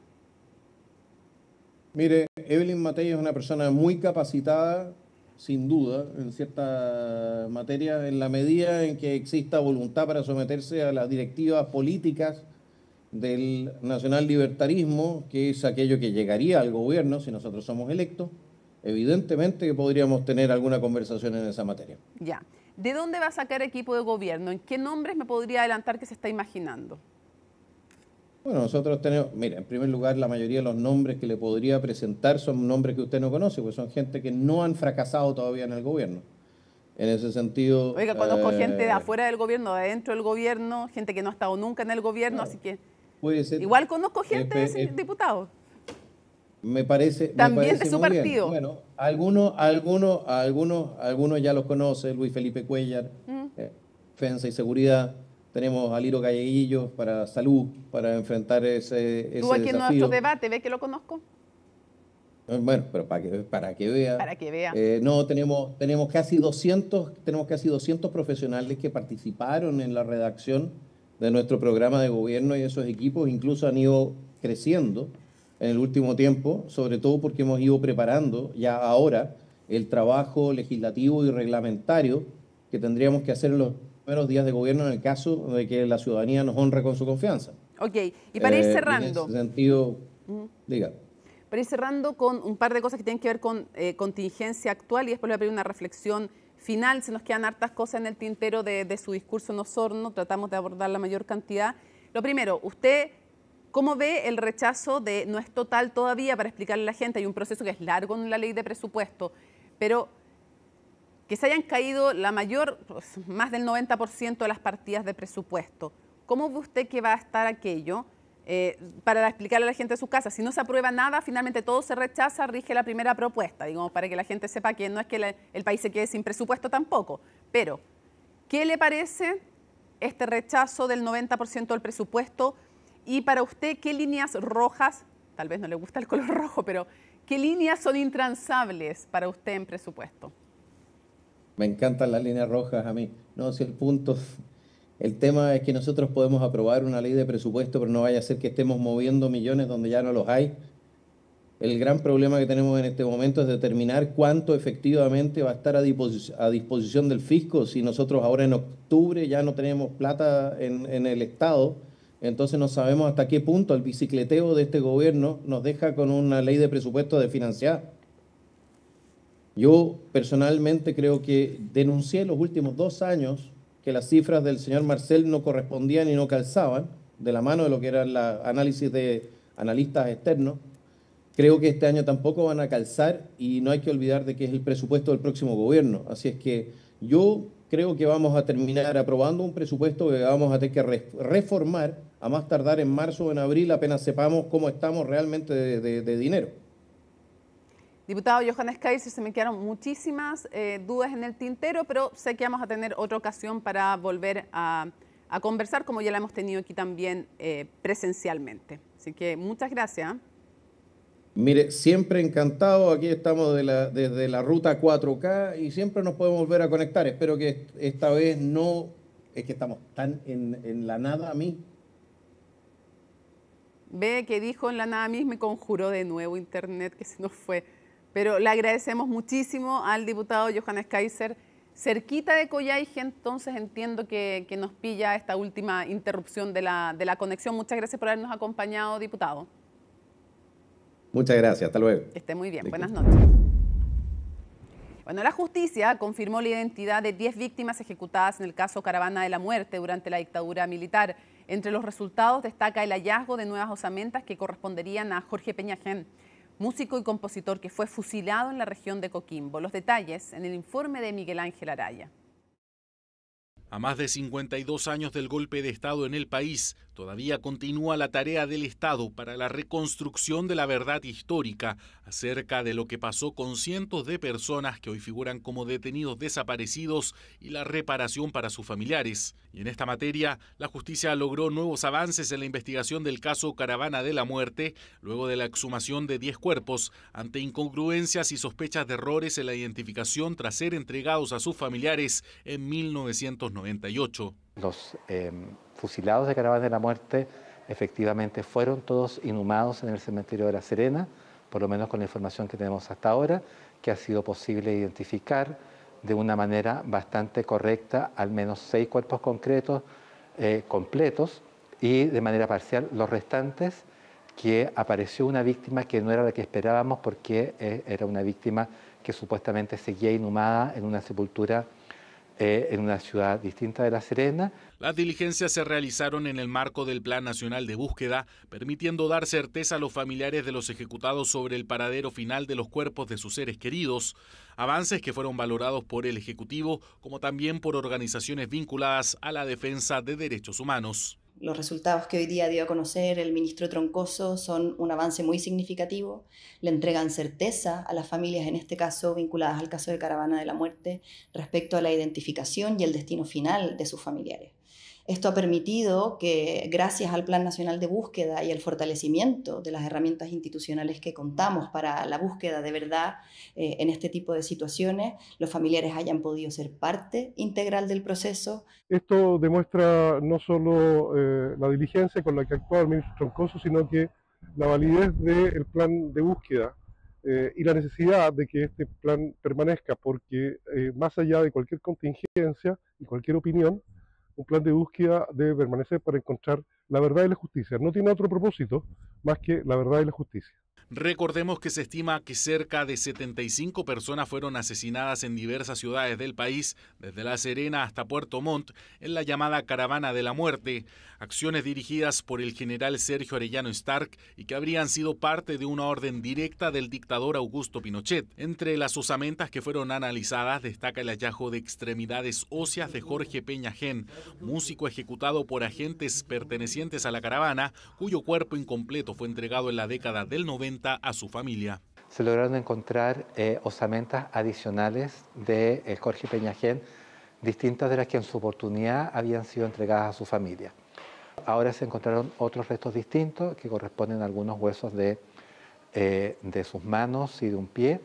Speaker 19: Mire, Evelyn Matei es una persona muy capacitada, sin duda, en ciertas materias, en la medida en que exista voluntad para someterse a las directivas políticas del nacional libertarismo, que es aquello que llegaría al gobierno si nosotros somos electos. Evidentemente que podríamos tener alguna conversación en esa materia.
Speaker 1: Ya. ¿De dónde va a sacar equipo de gobierno? ¿En qué nombres me podría adelantar que se está imaginando?
Speaker 19: Bueno, nosotros tenemos, mira, en primer lugar, la mayoría de los nombres que le podría presentar son nombres que usted no conoce, pues son gente que no han fracasado todavía en el gobierno. En ese sentido...
Speaker 1: Oiga, conozco gente de afuera del gobierno, de adentro del gobierno, gente que no ha estado nunca en el gobierno, así que...
Speaker 19: Puede ser,
Speaker 1: igual conozco gente de diputados.
Speaker 19: Me parece...
Speaker 1: También
Speaker 19: me parece
Speaker 1: de su
Speaker 19: muy bien.
Speaker 1: partido.
Speaker 19: Bueno, algunos ya los conoce, Luis Felipe Cuellar, Defensa y Seguridad. Tenemos a Liro Galleguillo para Salud, para enfrentar ese
Speaker 1: ¿Tú aquí en
Speaker 19: desafío.
Speaker 1: nuestro debate ves que lo conozco?
Speaker 19: Bueno, pero para que vea.
Speaker 1: Para que vea.
Speaker 19: No, tenemos casi 200 profesionales que participaron en la redacción de nuestro programa de gobierno, y esos equipos incluso han ido creciendo en el último tiempo, sobre todo porque hemos ido preparando ya ahora el trabajo legislativo y reglamentario que tendríamos que hacer en los primeros días de gobierno en el caso de que la ciudadanía nos honre con su confianza.
Speaker 1: Ok, y para ir cerrando...
Speaker 19: En ese sentido, diga.
Speaker 1: Para ir cerrando con un par de cosas que tienen que ver con contingencia actual, y después le voy a pedir una reflexión final. Se nos quedan hartas cosas en el tintero de su discurso en Osorno, tratamos de abordar la mayor cantidad. Lo primero, usted, ¿cómo ve el rechazo de no es total todavía para explicarle a la gente? Hay un proceso que es largo en la ley de presupuesto, pero que se hayan caído la mayor, pues, más del 90% de las partidas de presupuesto. ¿Cómo ve usted que va a estar aquello para explicarle a la gente de su casa? Si no se aprueba nada, finalmente todo se rechaza, rige la primera propuesta, digamos, para que la gente sepa que no es que el país se quede sin presupuesto tampoco. Pero, ¿qué le parece este rechazo del 90% del presupuesto? Y para usted, ¿qué líneas rojas, tal vez no le gusta el color rojo, pero qué líneas son intransables para usted en presupuesto?
Speaker 19: Me encantan las líneas rojas a mí. No, si el tema es que nosotros podemos aprobar una ley de presupuesto, pero no vaya a ser que estemos moviendo millones donde ya no los hay. El gran problema que tenemos en este momento es determinar cuánto efectivamente va a estar a disposición del fisco. Si nosotros ahora en octubre ya no tenemos plata en el Estado, entonces no sabemos hasta qué punto el bicicleteo de este gobierno nos deja con una ley de presupuesto desfinanciada. Yo personalmente creo que denuncié los últimos 2 años que las cifras del señor Marcel no correspondían y no calzaban, de la mano de lo que era el análisis de analistas externos. Creo que este año tampoco van a calzar, y no hay que olvidar de que es el presupuesto del próximo gobierno. Así es que yo creo que vamos a terminar aprobando un presupuesto que vamos a tener que reformar a más tardar en marzo o en abril, apenas sepamos cómo estamos realmente de dinero.
Speaker 1: Diputado Johannes Kaiser, se me quedaron muchísimas dudas en el tintero, pero sé que vamos a tener otra ocasión para volver a conversar, como ya la hemos tenido aquí también presencialmente. Así que muchas gracias.
Speaker 19: Mire, siempre encantado. Aquí estamos desde la ruta 4K y siempre nos podemos volver a conectar. Espero que esta vez no, es que estamos tan en la nada a mí.
Speaker 1: Ve que dijo en la nada misma y conjuró de nuevo internet que se nos fue. Pero le agradecemos muchísimo al diputado Johannes Kaiser, cerquita de Coyhaique, entonces entiendo que nos pilla esta última interrupción de la conexión. Muchas gracias por habernos acompañado, diputado.
Speaker 19: Muchas gracias, hasta luego.
Speaker 1: Que esté muy bien, buenas noches. Bueno, la justicia confirmó la identidad de 10 víctimas ejecutadas en el caso Caravana de la Muerte durante la dictadura militar. Entre los resultados destaca el hallazgo de nuevas osamentas que corresponderían a Jorge Peñajén, músico y compositor que fue fusilado en la región de Coquimbo. Los detalles en el informe de Miguel Ángel Araya.
Speaker 20: A más de 52 años del golpe de Estado en el país, todavía continúa la tarea del Estado para la reconstrucción de la verdad histórica acerca de lo que pasó con cientos de personas que hoy figuran como detenidos desaparecidos y la reparación para sus familiares. Y en esta materia, la justicia logró nuevos avances en la investigación del caso Caravana de la Muerte, luego de la exhumación de 10 cuerpos, ante incongruencias y sospechas de errores en la identificación tras ser entregados a sus familiares en 1998.
Speaker 21: Los fusilados de Caravana de la Muerte efectivamente fueron todos inhumados en el cementerio de La Serena, por lo menos con la información que tenemos hasta ahora, que ha sido posible identificar de una manera bastante correcta al menos 6 cuerpos concretos completos y de manera parcial los restantes, que apareció una víctima que no era la que esperábamos porque era una víctima que supuestamente seguía inhumada en una sepultura en una ciudad distinta de La Serena.
Speaker 20: Las diligencias se realizaron en el marco del Plan Nacional de Búsqueda, permitiendo dar certeza a los familiares de los ejecutados sobre el paradero final de los cuerpos de sus seres queridos, avances que fueron valorados por el Ejecutivo como también por organizaciones vinculadas a la defensa de derechos humanos.
Speaker 5: Los resultados que hoy día dio a conocer el ministro Troncoso son un avance muy significativo, le entregan certeza a las familias, en este caso vinculadas al caso de Caravana de la Muerte, respecto a la identificación y el destino final de sus familiares. Esto ha permitido que, gracias al Plan Nacional de Búsqueda y al fortalecimiento de las herramientas institucionales que contamos para la búsqueda de verdad en este tipo de situaciones, los familiares hayan podido ser parte integral del proceso.
Speaker 22: Esto demuestra no solo la diligencia con la que actuó el ministro Troncoso, sino que la validez del plan de búsqueda y la necesidad de que este plan permanezca, porque más allá de cualquier contingencia y cualquier opinión, un plan de búsqueda debe permanecer para encontrar la verdad y la justicia. No tiene otro propósito más que la verdad y la justicia.
Speaker 20: Recordemos que se estima que cerca de 75 personas fueron asesinadas en diversas ciudades del país, desde La Serena hasta Puerto Montt, en la llamada Caravana de la Muerte, acciones dirigidas por el general Sergio Arellano Stark y que habrían sido parte de una orden directa del dictador Augusto Pinochet. Entre las osamentas que fueron analizadas destaca el hallazgo de extremidades óseas de Jorge Peñajén, músico ejecutado por agentes pertenecientes a la caravana, cuyo cuerpo incompleto fue entregado en la década del 90 a su familia.
Speaker 21: Se lograron encontrar osamentas adicionales de Jorge Peñajén, distintas de las que en su oportunidad habían sido entregadas a su familia. Ahora se encontraron otros restos distintos que corresponden a algunos huesos de sus manos y de un pie,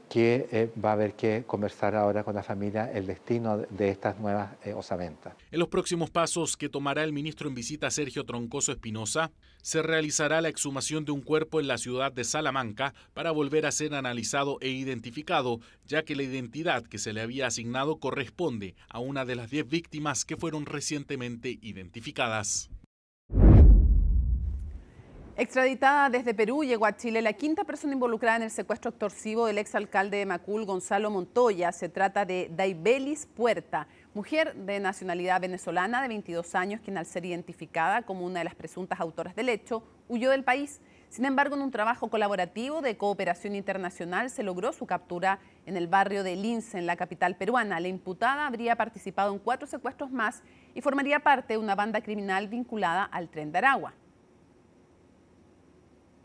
Speaker 21: que va a haber que conversar ahora con la familia el destino de estas nuevas osamentas.
Speaker 20: En los próximos pasos que tomará el ministro en visita Sergio Troncoso Espinosa, se realizará la exhumación de un cuerpo en la ciudad de Salamanca para volver a ser analizado e identificado, ya que la identidad que se le había asignado corresponde a una de las 10 víctimas que fueron recientemente identificadas.
Speaker 1: Extraditada desde Perú, llegó a Chile la quinta persona involucrada en el secuestro extorsivo del exalcalde de Macul, Gonzalo Montoya. Se trata de Daibelis Puerta, mujer de nacionalidad venezolana de 22 años, quien al ser identificada como una de las presuntas autoras del hecho, huyó del país. Sin embargo, en un trabajo colaborativo de cooperación internacional se logró su captura en el barrio de Lince, en la capital peruana. La imputada habría participado en 4 secuestros más y formaría parte de una banda criminal vinculada al Tren de Aragua.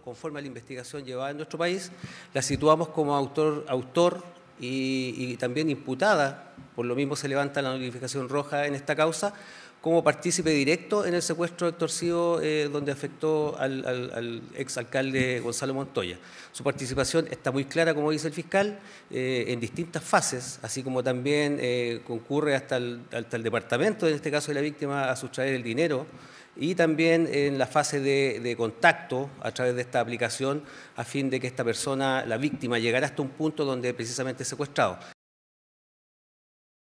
Speaker 23: Conforme a la investigación llevada en nuestro país, la situamos como autor y también imputada, por lo mismo se levanta la notificación roja en esta causa, como partícipe directo en el secuestro extorsivo donde afectó al exalcalde Gonzalo Montoya. Su participación está muy clara, como dice el fiscal, en distintas fases, así como también concurre hasta el departamento, en este caso de la víctima, a sustraer el dinero, y también en la fase de contacto a través de esta aplicación a fin de que esta persona, la víctima, llegara hasta un punto donde precisamente es secuestrado.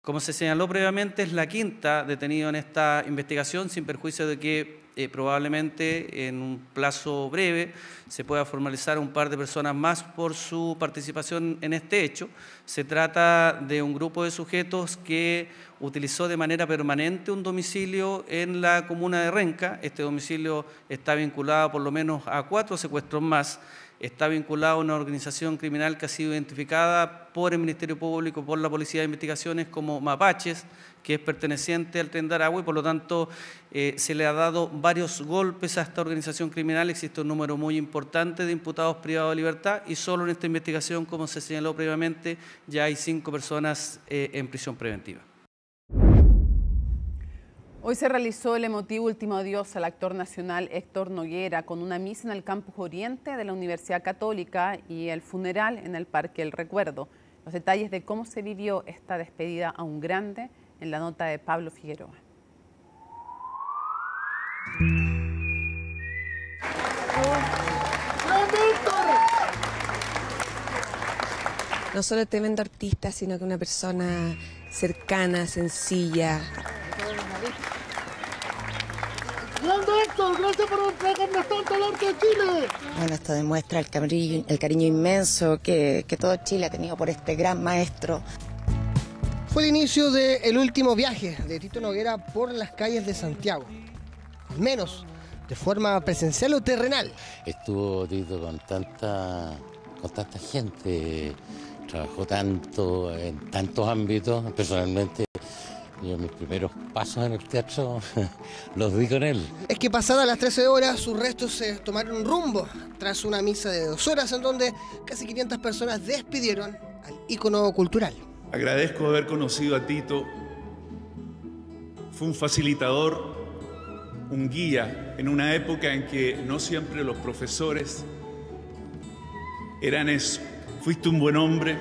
Speaker 24: Como se señaló previamente, es la quinta detenida en esta investigación, sin perjuicio de que probablemente en un plazo breve se pueda formalizar un par de personas más por su participación en este hecho. Se trata de un grupo de sujetos que utilizó de manera permanente un domicilio en la comuna de Renca. Este domicilio está vinculado por lo menos a 4 secuestros más. Está vinculado a una organización criminal que ha sido identificada por el Ministerio Público, por la Policía de Investigaciones como Mapaches, que es perteneciente al Tren de Aragua y por lo tanto se le ha dado varios golpes a esta organización criminal. Existe un número muy importante de imputados privados de libertad y solo en esta investigación, como se señaló previamente, ya hay 5 personas en prisión preventiva.
Speaker 1: Hoy se realizó el emotivo último adiós al actor nacional Héctor Noguera con una misa en el campus Oriente de la Universidad Católica y el funeral en el Parque El Recuerdo. Los detalles de cómo se vivió esta despedida a un grande en la nota de Pablo Figueroa.
Speaker 25: ¡Don Héctor!
Speaker 4: no solo tremendo artista, sino que una persona cercana, sencilla.
Speaker 6: ¡Grande Héctor! ¡Gracias por entregarnos tanto al arte de Chile!
Speaker 7: Bueno, esto demuestra el cariño inmenso que todo Chile ha tenido por este gran maestro.
Speaker 8: Fue el inicio del último viaje de Tito Noguera por las calles de Santiago, al menos de forma presencial o terrenal.
Speaker 25: Estuvo Tito con tanta gente, trabajó tanto en tantos ámbitos. Personalmente, yo mis primeros pasos en el teatro los di con él.
Speaker 8: Es que pasadas las 13 horas sus restos se tomaron rumbo tras una misa de 2 horas en donde casi 500 personas despidieron al ícono cultural.
Speaker 26: Agradezco haber conocido a Tito. Fue un facilitador, un guía en una época en que no siempre los profesores eran eso. Fuiste un buen hombre.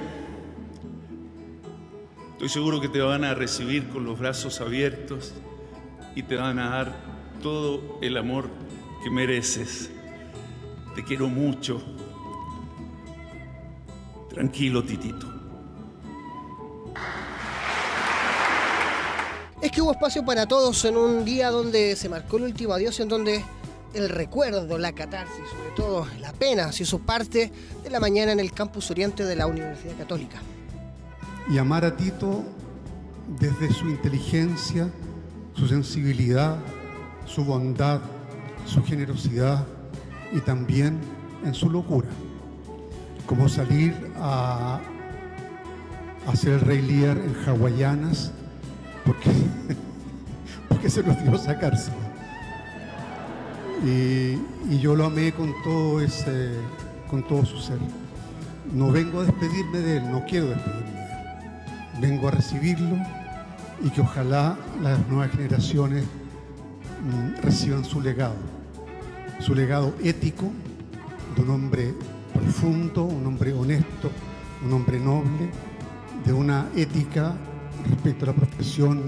Speaker 26: Estoy seguro que te van a recibir con los brazos abiertos y te van a dar todo el amor que mereces. Te quiero mucho. Tranquilo, Titito.
Speaker 8: Es que hubo espacio para todos en un día donde se marcó el último adiós, en donde el recuerdo, la catarsis, sobre todo la pena, se hizo parte de la mañana en el campus oriente de la Universidad Católica.
Speaker 27: Y amar a Tito desde su inteligencia, su sensibilidad, su bondad, su generosidad y también en su locura. Como salir a ser el Rey Lear en hawaianas porque se nos dio sacarse. Y yo lo amé con todo su ser. No vengo a despedirme de él, no quiero despedirme de él. Vengo a recibirlo y que ojalá las nuevas generaciones reciban su legado ético de un hombre profundo, un hombre honesto, un hombre noble, de una ética respecto a la profesión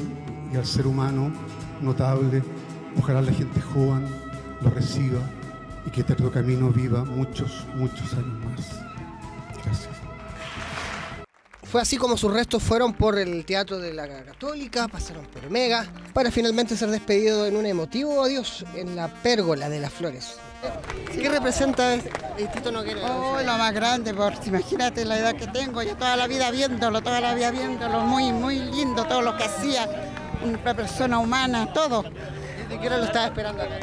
Speaker 27: y al ser humano notable. Ojalá la gente joven lo reciba y que Teatro Camino viva muchos años más. Gracias.
Speaker 8: Fue así como sus restos fueron por el Teatro de la Católica, pasaron por Mega, para finalmente ser despedido en un emotivo adiós en la Pérgola de las Flores. ¿Qué representa Tito Noguera?
Speaker 28: Oh, lo más grande, porque imagínate la edad que tengo, yo toda la vida viéndolo, muy lindo, todo lo que hacía, una persona humana, todo.
Speaker 8: ¿Desde qué hora lo estaba esperando acá?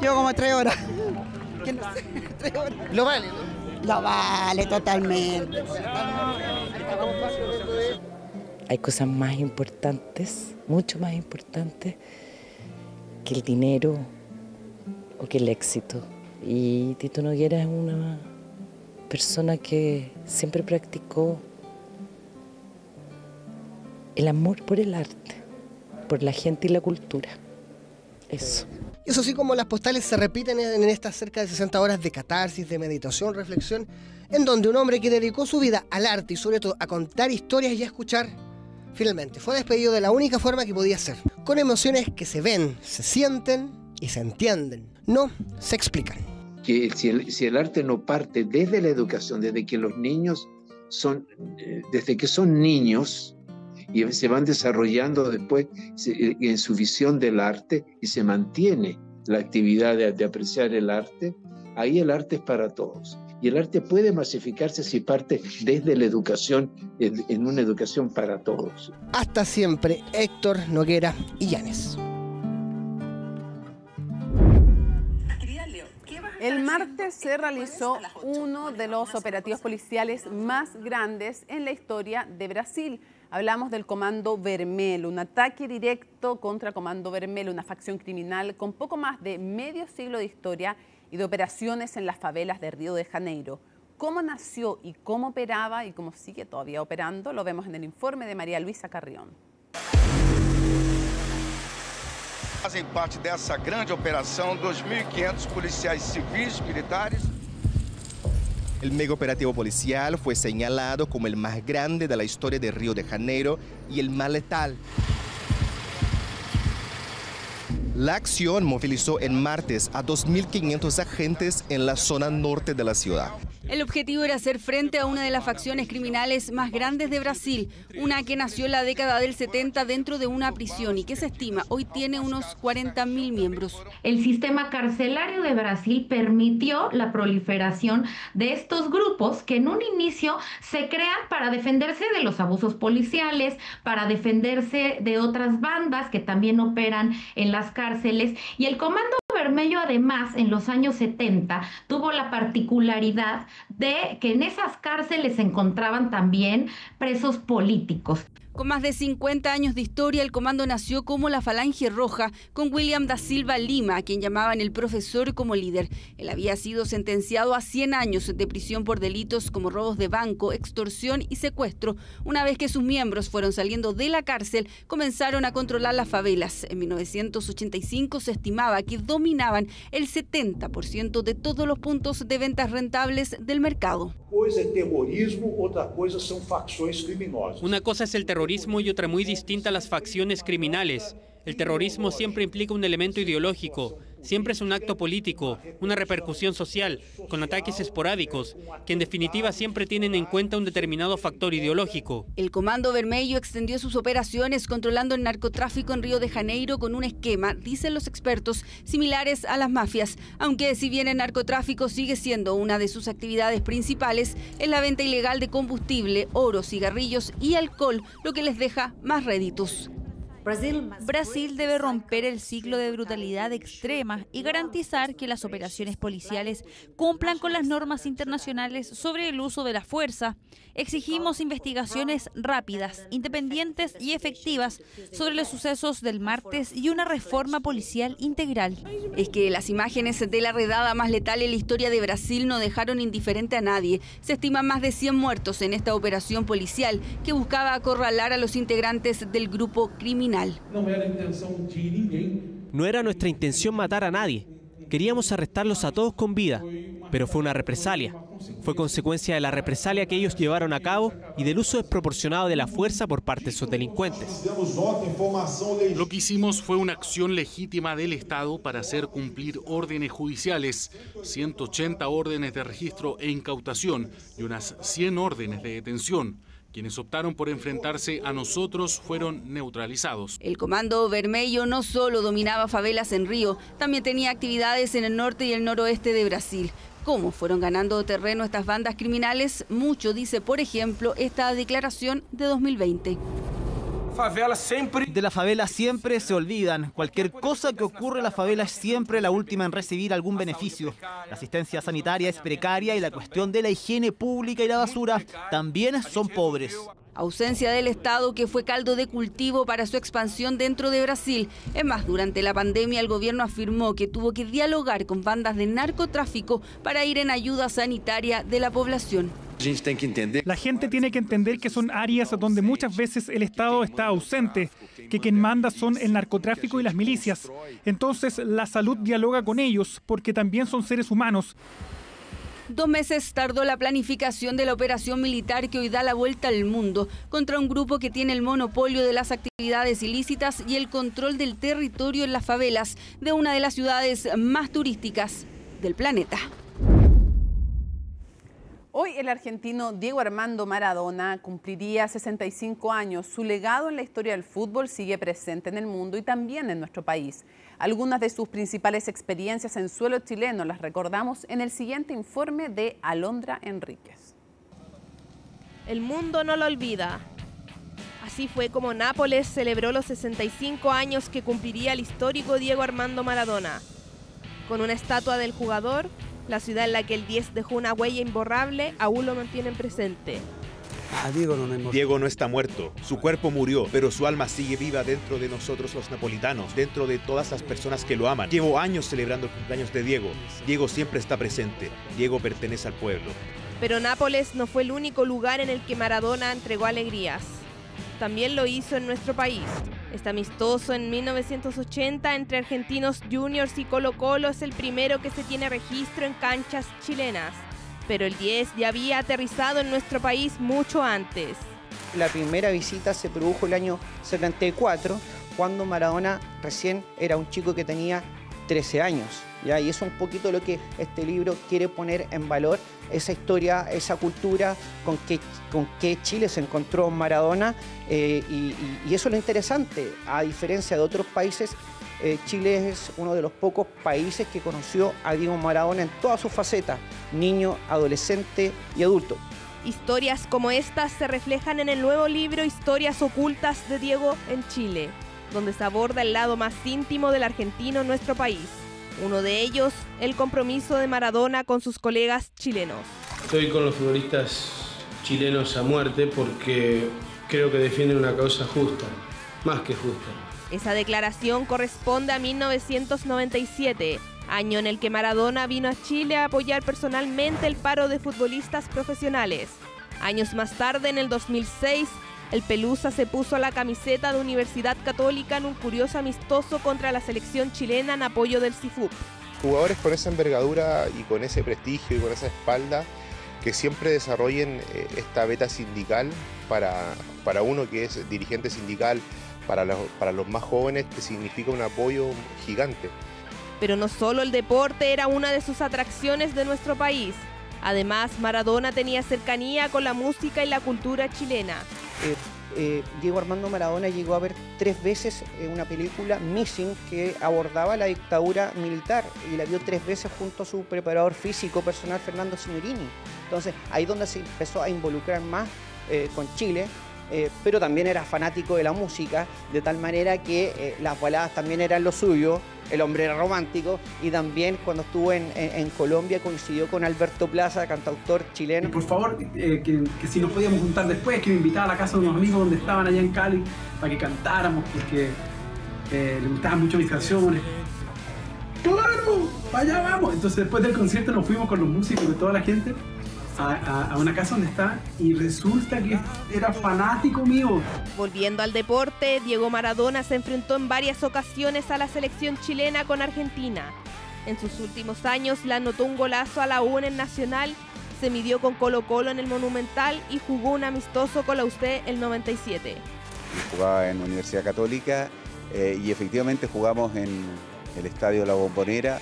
Speaker 28: Yo como 3 horas. Que no sé, 3 horas.
Speaker 8: Lo vale, ¿no?
Speaker 28: Lo vale totalmente.
Speaker 7: Hay cosas más importantes, mucho más importantes, que el dinero o que el éxito. Y Tito Noguera es una persona que siempre practicó el amor por el arte, por la gente y la cultura. Eso.
Speaker 8: Y eso sí, como las postales se repiten en estas cerca de 60 horas de catarsis, de meditación, reflexión, en donde un hombre que dedicó su vida al arte y sobre todo a contar historias y a escuchar, finalmente fue despedido de la única forma que podía ser, con emociones que se ven, se sienten y se entienden, no se explican.
Speaker 29: Que si el arte no parte desde la educación, desde que los niños desde que son niños y se van desarrollando después en su visión del arte y se mantiene la actividad de apreciar el arte, ahí el arte es para todos. Y el arte puede masificarse si parte desde la educación, en una educación para todos.
Speaker 8: Hasta siempre, Héctor Noguera Illanes.
Speaker 1: El martes se realizó uno de los operativos policiales más grandes en la historia de Brasil. Hablamos del Comando Vermelho, un ataque directo contra Comando Vermelho, una facción criminal con poco más de medio siglo de historia y de operaciones en las favelas de Río de Janeiro. Cómo nació y cómo operaba y cómo sigue todavía operando, lo vemos en el informe de María Luisa Carrión.
Speaker 30: Fazem parte dessa grande operação 2.500 policiais civis, militares.
Speaker 31: El mega operativo policial fue señalado como el más grande de la historia de Río de Janeiro y el más letal. La acción movilizó el martes a 2.500 agentes en la zona norte de la ciudad.
Speaker 2: El objetivo era hacer frente a una de las facciones criminales más grandes de Brasil, una que nació en la década del 70 dentro de una prisión y que se estima hoy tiene unos 40.000 miembros.
Speaker 3: El sistema carcelario de Brasil permitió la proliferación de estos grupos que en un inicio se crean para defenderse de los abusos policiales, para defenderse de otras bandas que también operan en las cárceles. Y el Comando Vermelho, además, en los años 70, tuvo la particularidad de que en esas cárceles se encontraban también presos políticos.
Speaker 2: Con más de 50 años de historia, el comando nació como la Falange Roja, con William da Silva Lima, a quien llamaban el profesor, como líder. Él había sido sentenciado a 100 años de prisión por delitos como robos de banco, extorsión y secuestro. Una vez que sus miembros fueron saliendo de la cárcel, comenzaron a controlar las favelas. En 1985 se estimaba que dominaban el 70% de todos los puntos de ventas rentables del mercado.
Speaker 9: Una cosa es el terrorismo y otra muy distinta a las facciones criminales. El terrorismo siempre implica un elemento ideológico, siempre es un acto político, una repercusión social, con ataques esporádicos, que en definitiva siempre tienen en cuenta un determinado factor ideológico.
Speaker 2: El Comando Vermelho extendió sus operaciones controlando el narcotráfico en Río de Janeiro con un esquema, dicen los expertos, similares a las mafias, aunque si bien el narcotráfico sigue siendo una de sus actividades principales, es la venta ilegal de combustible, oro, cigarrillos y alcohol, lo que les deja más réditos.
Speaker 10: Brasil debe romper el ciclo de brutalidad extrema y garantizar que las operaciones policiales cumplan con las normas internacionales sobre el uso de la fuerza. Exigimos investigaciones rápidas, independientes y efectivas sobre los sucesos del martes y una reforma policial integral.
Speaker 2: Es que las imágenes de la redada más letal en la historia de Brasil no dejaron indiferente a nadie. Se estiman más de 100 muertos en esta operación policial que buscaba acorralar a los integrantes del grupo criminal.
Speaker 11: No era nuestra intención matar a nadie. Queríamos arrestarlos a todos con vida, pero fue una represalia. Fue consecuencia de la represalia que ellos llevaron a cabo y del uso desproporcionado de la fuerza por parte de sus delincuentes.
Speaker 20: Lo que hicimos fue una acción legítima del Estado para hacer cumplir órdenes judiciales, 180 órdenes de registro e incautación y unas 100 órdenes de detención. Quienes optaron por enfrentarse a nosotros fueron neutralizados.
Speaker 2: El Comando Vermelho no solo dominaba favelas en Río, también tenía actividades en el norte y el noroeste de Brasil. ¿Cómo fueron ganando terreno estas bandas criminales? Mucho dice, por ejemplo, esta declaración de 2020.
Speaker 12: De la favela siempre se olvidan. Cualquier cosa que ocurre en la favela es siempre la última en recibir algún beneficio. La asistencia sanitaria es precaria y la cuestión de la higiene pública y la basura también son pobres.
Speaker 2: Ausencia del Estado que fue caldo de cultivo para su expansión dentro de Brasil. Es más, durante la pandemia el gobierno afirmó que tuvo que dialogar con bandas de narcotráfico para ir en ayuda sanitaria de la población.
Speaker 13: La gente tiene que entender que son áreas donde muchas veces el Estado está ausente, que quien manda son el narcotráfico y las milicias. Entonces la salud dialoga con ellos porque también son seres humanos.
Speaker 2: 2 meses tardó la planificación de la operación militar que hoy da la vuelta al mundo contra un grupo que tiene el monopolio de las actividades ilícitas y el control del territorio en las favelas de una de las ciudades más turísticas del planeta. Hoy el argentino Diego Armando Maradona cumpliría 65 años. Su legado en la historia del fútbol sigue presente en el mundo y también en nuestro país. Algunas de sus principales experiencias en suelo chileno las recordamos en el siguiente informe de Alondra Enríquez.
Speaker 14: El mundo no lo olvida. Así fue como Nápoles celebró los 65 años que cumpliría el histórico Diego Armando Maradona. Con una estatua del jugador, la ciudad en la que el 10 dejó una huella imborrable aún lo mantienen presente.
Speaker 15: Diego no está muerto, su cuerpo murió, pero su alma sigue viva dentro de nosotros los napolitanos, dentro de todas las personas que lo aman. Llevo años celebrando el cumpleaños de Diego. Diego siempre está presente, Diego pertenece al pueblo.
Speaker 14: Pero Nápoles no fue el único lugar en el que Maradona entregó alegrías. También lo hizo en nuestro país. Este amistoso en 1980 entre Argentinos Juniors y Colo-Colo es el primero que se tiene registro en canchas chilenas. Pero el 10 ya había aterrizado en nuestro país mucho antes.
Speaker 16: La primera visita se produjo el año 74, cuando Maradona recién era un chico que tenía 13 años. ¿ya? Y eso es un poquito lo que este libro quiere poner en valor, esa historia, esa cultura con que Chile se encontró en Maradona, y eso es lo interesante. A diferencia de otros países, Chile es uno de los pocos países que conoció a Diego Maradona en todas sus facetas, niño, adolescente y adulto.
Speaker 14: Historias como estas se reflejan en el nuevo libro Historias ocultas de Diego en Chile, donde se aborda el lado más íntimo del argentino en nuestro país. Uno de ellos, el compromiso de Maradona con sus colegas chilenos.
Speaker 4: Estoy con los futbolistas chilenos a muerte porque creo que defienden una causa justa, más que justa.
Speaker 14: Esa declaración corresponde a 1997, año en el que Maradona vino a Chile a apoyar personalmente el paro de futbolistas profesionales. Años más tarde, en el 2006, el Pelusa se puso la camiseta de Universidad Católica en un curioso amistoso contra la selección chilena en apoyo del CIFUP.
Speaker 5: Jugadores con esa envergadura y con ese prestigio y con esa espalda que siempre desarrollen esta beta sindical para uno que es dirigente sindical, para los más jóvenes, que significa un apoyo gigante.
Speaker 14: Pero no solo el deporte era una de sus atracciones de nuestro país. Además, Maradona tenía cercanía con la música y la cultura chilena.
Speaker 16: Diego Armando Maradona llegó a ver 3 veces una película, Missing, que abordaba la dictadura militar, y la vio 3 veces junto a su preparador físico personal, Fernando Signorini. Entonces, ahí donde se empezó a involucrar más con Chile, pero también era fanático de la música, de tal manera que las baladas también eran lo suyo. El hombre era romántico, y también cuando estuvo en Colombia coincidió con Alberto Plaza, cantautor chileno.
Speaker 6: Por favor, que si nos podíamos juntar después, que me invitara a la casa de unos amigos donde estaban allá en Cali para que cantáramos, porque le gustaban mucho mis canciones. ¡Claro! ¡Allá vamos! Entonces después del concierto nos fuimos con los músicos de toda la gente a una casa donde está, y resulta que era fanático mío.
Speaker 14: Volviendo al deporte, Diego Maradona se enfrentó en varias ocasiones a la selección chilena con Argentina. En sus últimos años le anotó un golazo a la U en el Nacional, se midió con Colo-Colo en el Monumental y jugó un amistoso con la UC el 97.
Speaker 17: Jugaba en la Universidad Católica y efectivamente jugamos en el Estadio La Bombonera,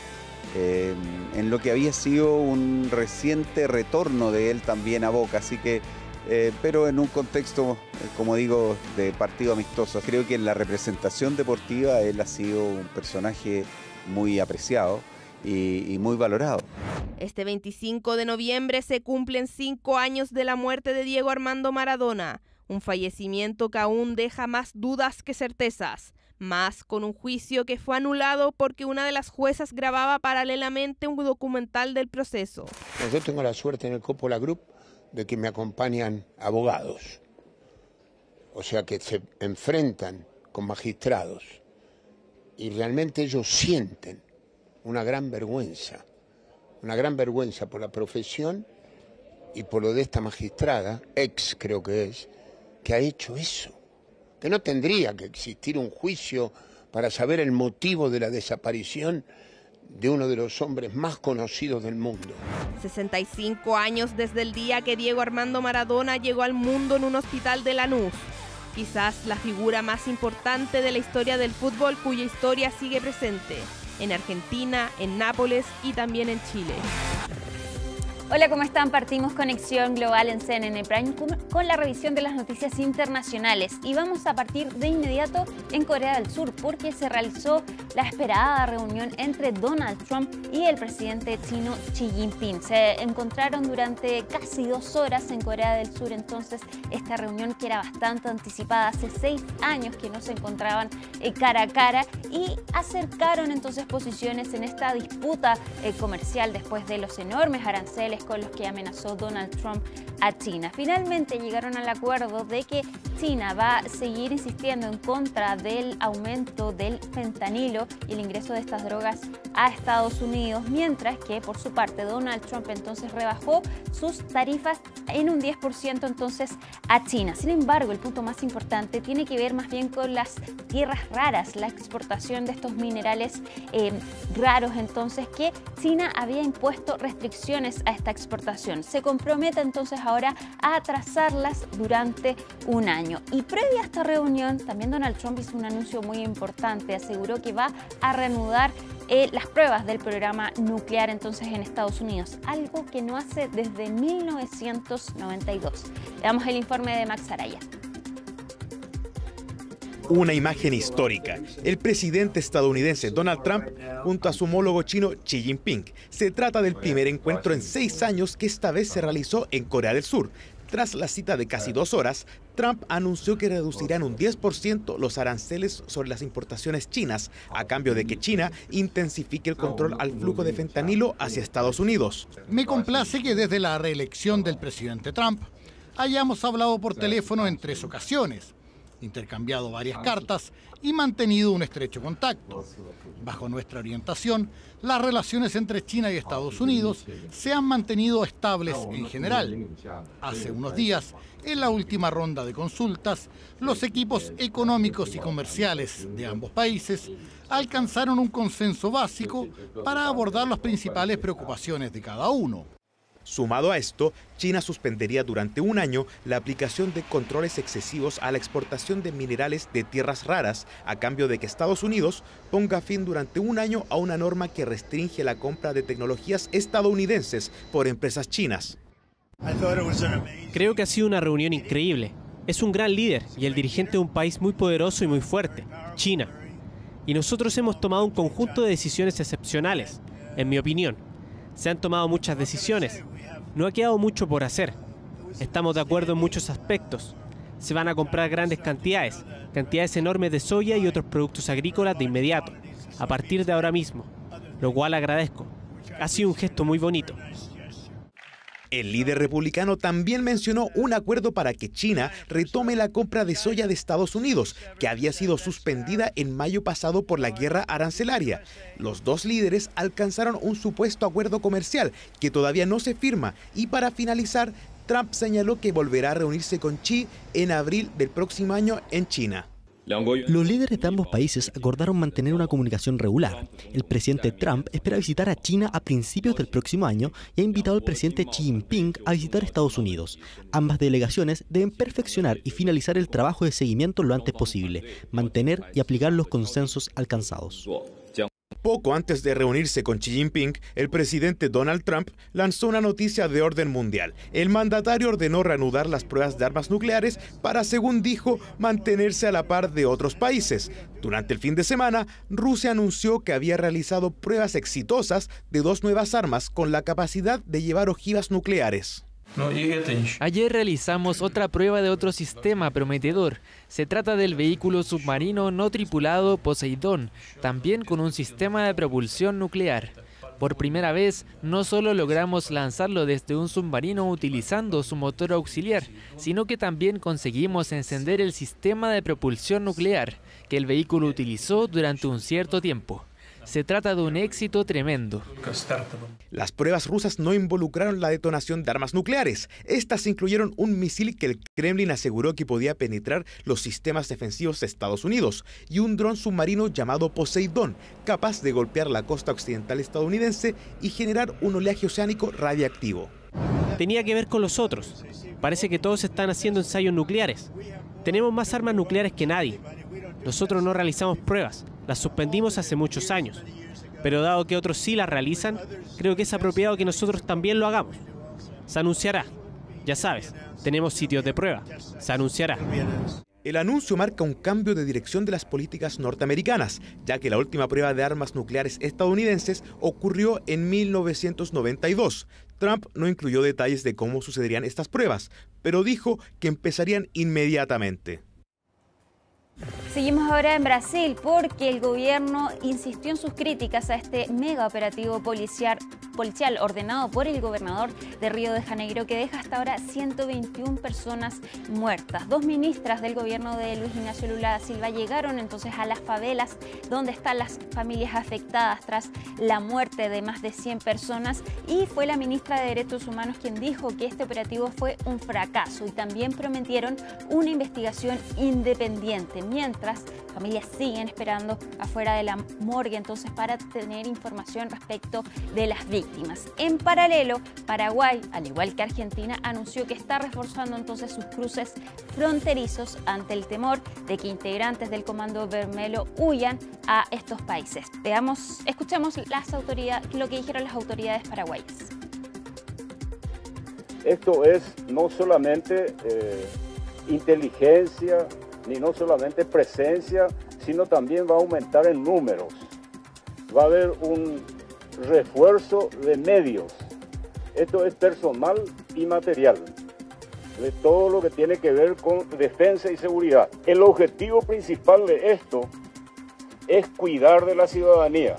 Speaker 17: en lo que había sido un reciente retorno de él también a Boca, así que, pero en un contexto, como digo, de partido amistoso. Creo que en la representación deportiva él ha sido un personaje muy apreciado y muy valorado.
Speaker 14: Este 25 de noviembre se cumplen 5 años de la muerte de Diego Armando Maradona, un fallecimiento que aún deja más dudas que certezas. Más con un juicio que fue anulado porque una de las juezas grababa paralelamente un documental del proceso.
Speaker 18: Yo tengo la suerte en el Coppola Group de que me acompañan abogados, o sea que se enfrentan con magistrados, y realmente ellos sienten una gran vergüenza por la profesión y por lo de esta magistrada, creo que es, que ha hecho eso. Que no tendría que existir un juicio para saber el motivo de la desaparición de uno de los hombres más conocidos del mundo.
Speaker 14: 65 años desde el día que Diego Armando Maradona llegó al mundo en un hospital de Lanús. Quizás la figura más importante de la historia del fútbol, cuya historia sigue presente en Argentina, en Nápoles y también en Chile.
Speaker 19: Hola, ¿cómo están? Partimos Conexión Global en CNN Prime con la revisión de las noticias internacionales, y vamos a partir de inmediato en Corea del Sur, porque se realizó la esperada reunión entre Donald Trump y el presidente chino Xi Jinping. Se encontraron durante casi 2 horas en Corea del Sur, entonces esta reunión, que era bastante anticipada, hace 6 años que no se encontraban cara a cara, y acercaron entonces posiciones en esta disputa comercial después de los enormes aranceles con los que amenazó Donald Trump a China. Finalmente llegaron al acuerdo de que China va a seguir insistiendo en contra del aumento del fentanilo y el ingreso de estas drogas a Estados Unidos, mientras que por su parte Donald Trump entonces rebajó sus tarifas en un 10% entonces a China. Sin embargo, el punto más importante tiene que ver más bien con las tierras raras, la exportación de estos minerales raros, entonces, que China había impuesto restricciones a esta exportación. Se compromete entonces ahora a atrasarlas durante un año. Y previa a esta reunión, también Donald Trump hizo un anuncio muy importante. Aseguró que va a reanudar las pruebas del programa nuclear entonces en Estados Unidos, algo que no hace desde 1992. Le damos el informe de Max Araya.
Speaker 15: Una imagen histórica. El presidente estadounidense Donald Trump junto a su homólogo chino Xi Jinping. Se trata del primer encuentro en 6 años que esta vez se realizó en Corea del Sur. Tras la cita de casi 2 horas, Trump anunció que reducirá en un 10% los aranceles sobre las importaciones chinas, a cambio de que China intensifique el control al flujo de fentanilo hacia Estados Unidos.
Speaker 7: Me complace que desde la reelección del presidente Trump hayamos hablado por teléfono en 3 ocasiones, intercambiado varias cartas y mantenido un estrecho contacto. Bajo nuestra orientación, las relaciones entre China y Estados Unidos se han mantenido estables en general. Hace unos días, en la última ronda de consultas, los equipos económicos y comerciales de ambos países alcanzaron un consenso básico para abordar las principales preocupaciones de cada uno.
Speaker 15: Sumado a esto, China suspendería durante 1 año la aplicación de controles excesivos a la exportación de minerales de tierras raras, a cambio de que Estados Unidos ponga fin durante 1 año a una norma que restringe la compra de tecnologías estadounidenses por empresas chinas.
Speaker 11: Creo que ha sido una reunión increíble. Es un gran líder y el dirigente de un país muy poderoso y muy fuerte, China. Y nosotros hemos tomado un conjunto de decisiones excepcionales, en mi opinión. Se han tomado muchas decisiones. No ha quedado mucho por hacer. Estamos de acuerdo en muchos aspectos. Se van a comprar grandes cantidades enormes de soya y otros productos agrícolas de inmediato, a partir de ahora mismo, lo cual agradezco. Ha sido un gesto muy bonito.
Speaker 15: El líder republicano también mencionó un acuerdo para que China retome la compra de soya de Estados Unidos, que había sido suspendida en mayo pasado por la guerra arancelaria. Los 2 líderes alcanzaron un supuesto acuerdo comercial que todavía no se firma, y para finalizar, Trump señaló que volverá a reunirse con Xi en abril del próximo año en China.
Speaker 8: Los líderes de ambos países acordaron mantener una comunicación regular. El presidente Trump espera visitar a China a principios del próximo año y ha invitado al presidente Xi Jinping a visitar Estados Unidos. Ambas delegaciones deben perfeccionar y finalizar el trabajo de seguimiento lo antes posible, mantener y aplicar los consensos alcanzados.
Speaker 15: Poco antes de reunirse con Xi Jinping, el presidente Donald Trump lanzó una noticia de orden mundial. El mandatario ordenó reanudar las pruebas de armas nucleares para, según dijo, mantenerse a la par de otros países. Durante el fin de semana, Rusia anunció que había realizado pruebas exitosas de 2 nuevas armas con la capacidad de llevar ojivas nucleares.
Speaker 21: Ayer realizamos otra prueba de otro sistema prometedor. Se trata del vehículo submarino no tripulado Poseidón, también con un sistema de propulsión nuclear. Por primera vez, no solo logramos lanzarlo desde un submarino utilizando su motor auxiliar, sino que también conseguimos encender el sistema de propulsión nuclear que el vehículo utilizó durante un cierto tiempo. Se trata de un éxito tremendo.
Speaker 15: Las pruebas rusas no involucraron la detonación de armas nucleares. Estas incluyeron un misil que el Kremlin aseguró que podía penetrar los sistemas defensivos de Estados Unidos y un dron submarino llamado Poseidón, capaz de golpear la costa occidental estadounidense y generar un oleaje oceánico radiactivo.
Speaker 11: Tenía que ver con los otros. Parece que todos están haciendo ensayos nucleares. Tenemos más armas nucleares que nadie. Nosotros no realizamos pruebas, las suspendimos hace muchos años. Pero dado que otros sí las realizan, creo que es apropiado que nosotros también lo hagamos. Se anunciará. Ya sabes, tenemos sitios de prueba. Se anunciará.
Speaker 15: El anuncio marca un cambio de dirección de las políticas norteamericanas, ya que la última prueba de armas nucleares estadounidenses ocurrió en 1992. Trump no incluyó detalles de cómo sucederían estas pruebas, pero dijo que empezarían inmediatamente.
Speaker 19: Seguimos ahora en Brasil porque el gobierno insistió en sus críticas a este mega operativo policial ordenado por el gobernador de Río de Janeiro, que deja hasta ahora 121 personas muertas. 2 ministras del gobierno de Luis Ignacio Lula da Silva llegaron entonces a las favelas donde están las familias afectadas tras la muerte de más de 100 personas, y fue la ministra de Derechos Humanos quien dijo que este operativo fue un fracaso, y también prometieron una investigación independiente. mientras familias siguen esperando afuera de la morgue entonces para tener información respecto de las víctimas. En paralelo, Paraguay, al igual que Argentina, anunció que está reforzando entonces sus cruces fronterizos ante el temor de que integrantes del Comando Vermelho huyan a estos países. Escuchemos lo que dijeron las autoridades paraguayas.
Speaker 1: Esto es no solamente inteligencia, ni no solamente presencia, sino también va a aumentar en números. Va a haber un refuerzo de medios. Esto es personal y material, de todo lo que tiene que ver con defensa y seguridad. El objetivo principal de esto es cuidar de la ciudadanía.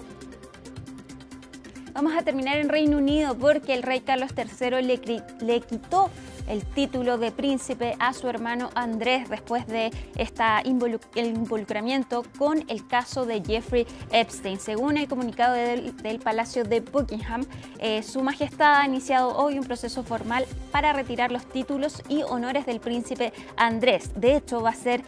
Speaker 19: Vamos a terminar en Reino Unido porque el rey Carlos III le quitó el título de príncipe a su hermano Andrés después de el involucramiento con el caso de Jeffrey Epstein. Según el comunicado del Palacio de Buckingham, su majestad ha iniciado hoy un proceso formal para retirar los títulos y honores del príncipe Andrés. De hecho, va a ser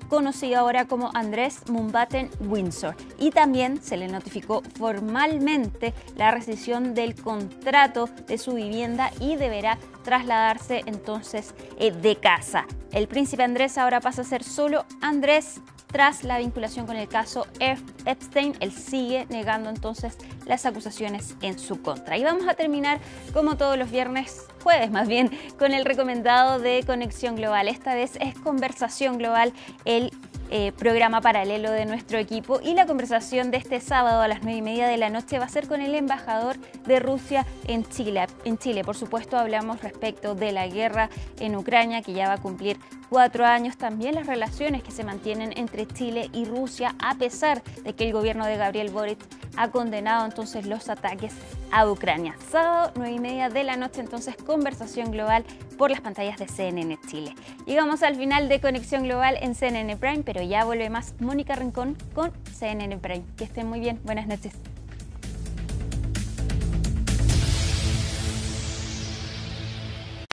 Speaker 19: conocido ahora como Andrés Mountbatten Windsor. Y también se le notificó formalmente la rescisión del contrato de su vivienda y deberá trasladarse entonces de casa. El príncipe Andrés ahora pasa a ser solo Andrés tras la vinculación con el caso Epstein. Él sigue negando entonces las acusaciones en su contra. Y vamos a terminar como todos los jueves más bien, con el recomendado de Conexión Global. Esta vez es Conversación Global, el programa paralelo de nuestro equipo, y la conversación de este sábado a las 9:30 de la noche va a ser con el embajador de Rusia en Chile. Por supuesto, hablamos respecto de la guerra en Ucrania, que ya va a cumplir 4 años, también las relaciones que se mantienen entre Chile y Rusia, a pesar de que el gobierno de Gabriel Boric ha condenado entonces los ataques a Ucrania. Sábado, 9:30 de la noche, entonces, Conversación Global por las pantallas de CNN Chile. Llegamos al final de Conexión Global en CNN Prime, pero ya vuelve más Mónica Rincón con CNN Prime. Que estén muy bien. Buenas noches.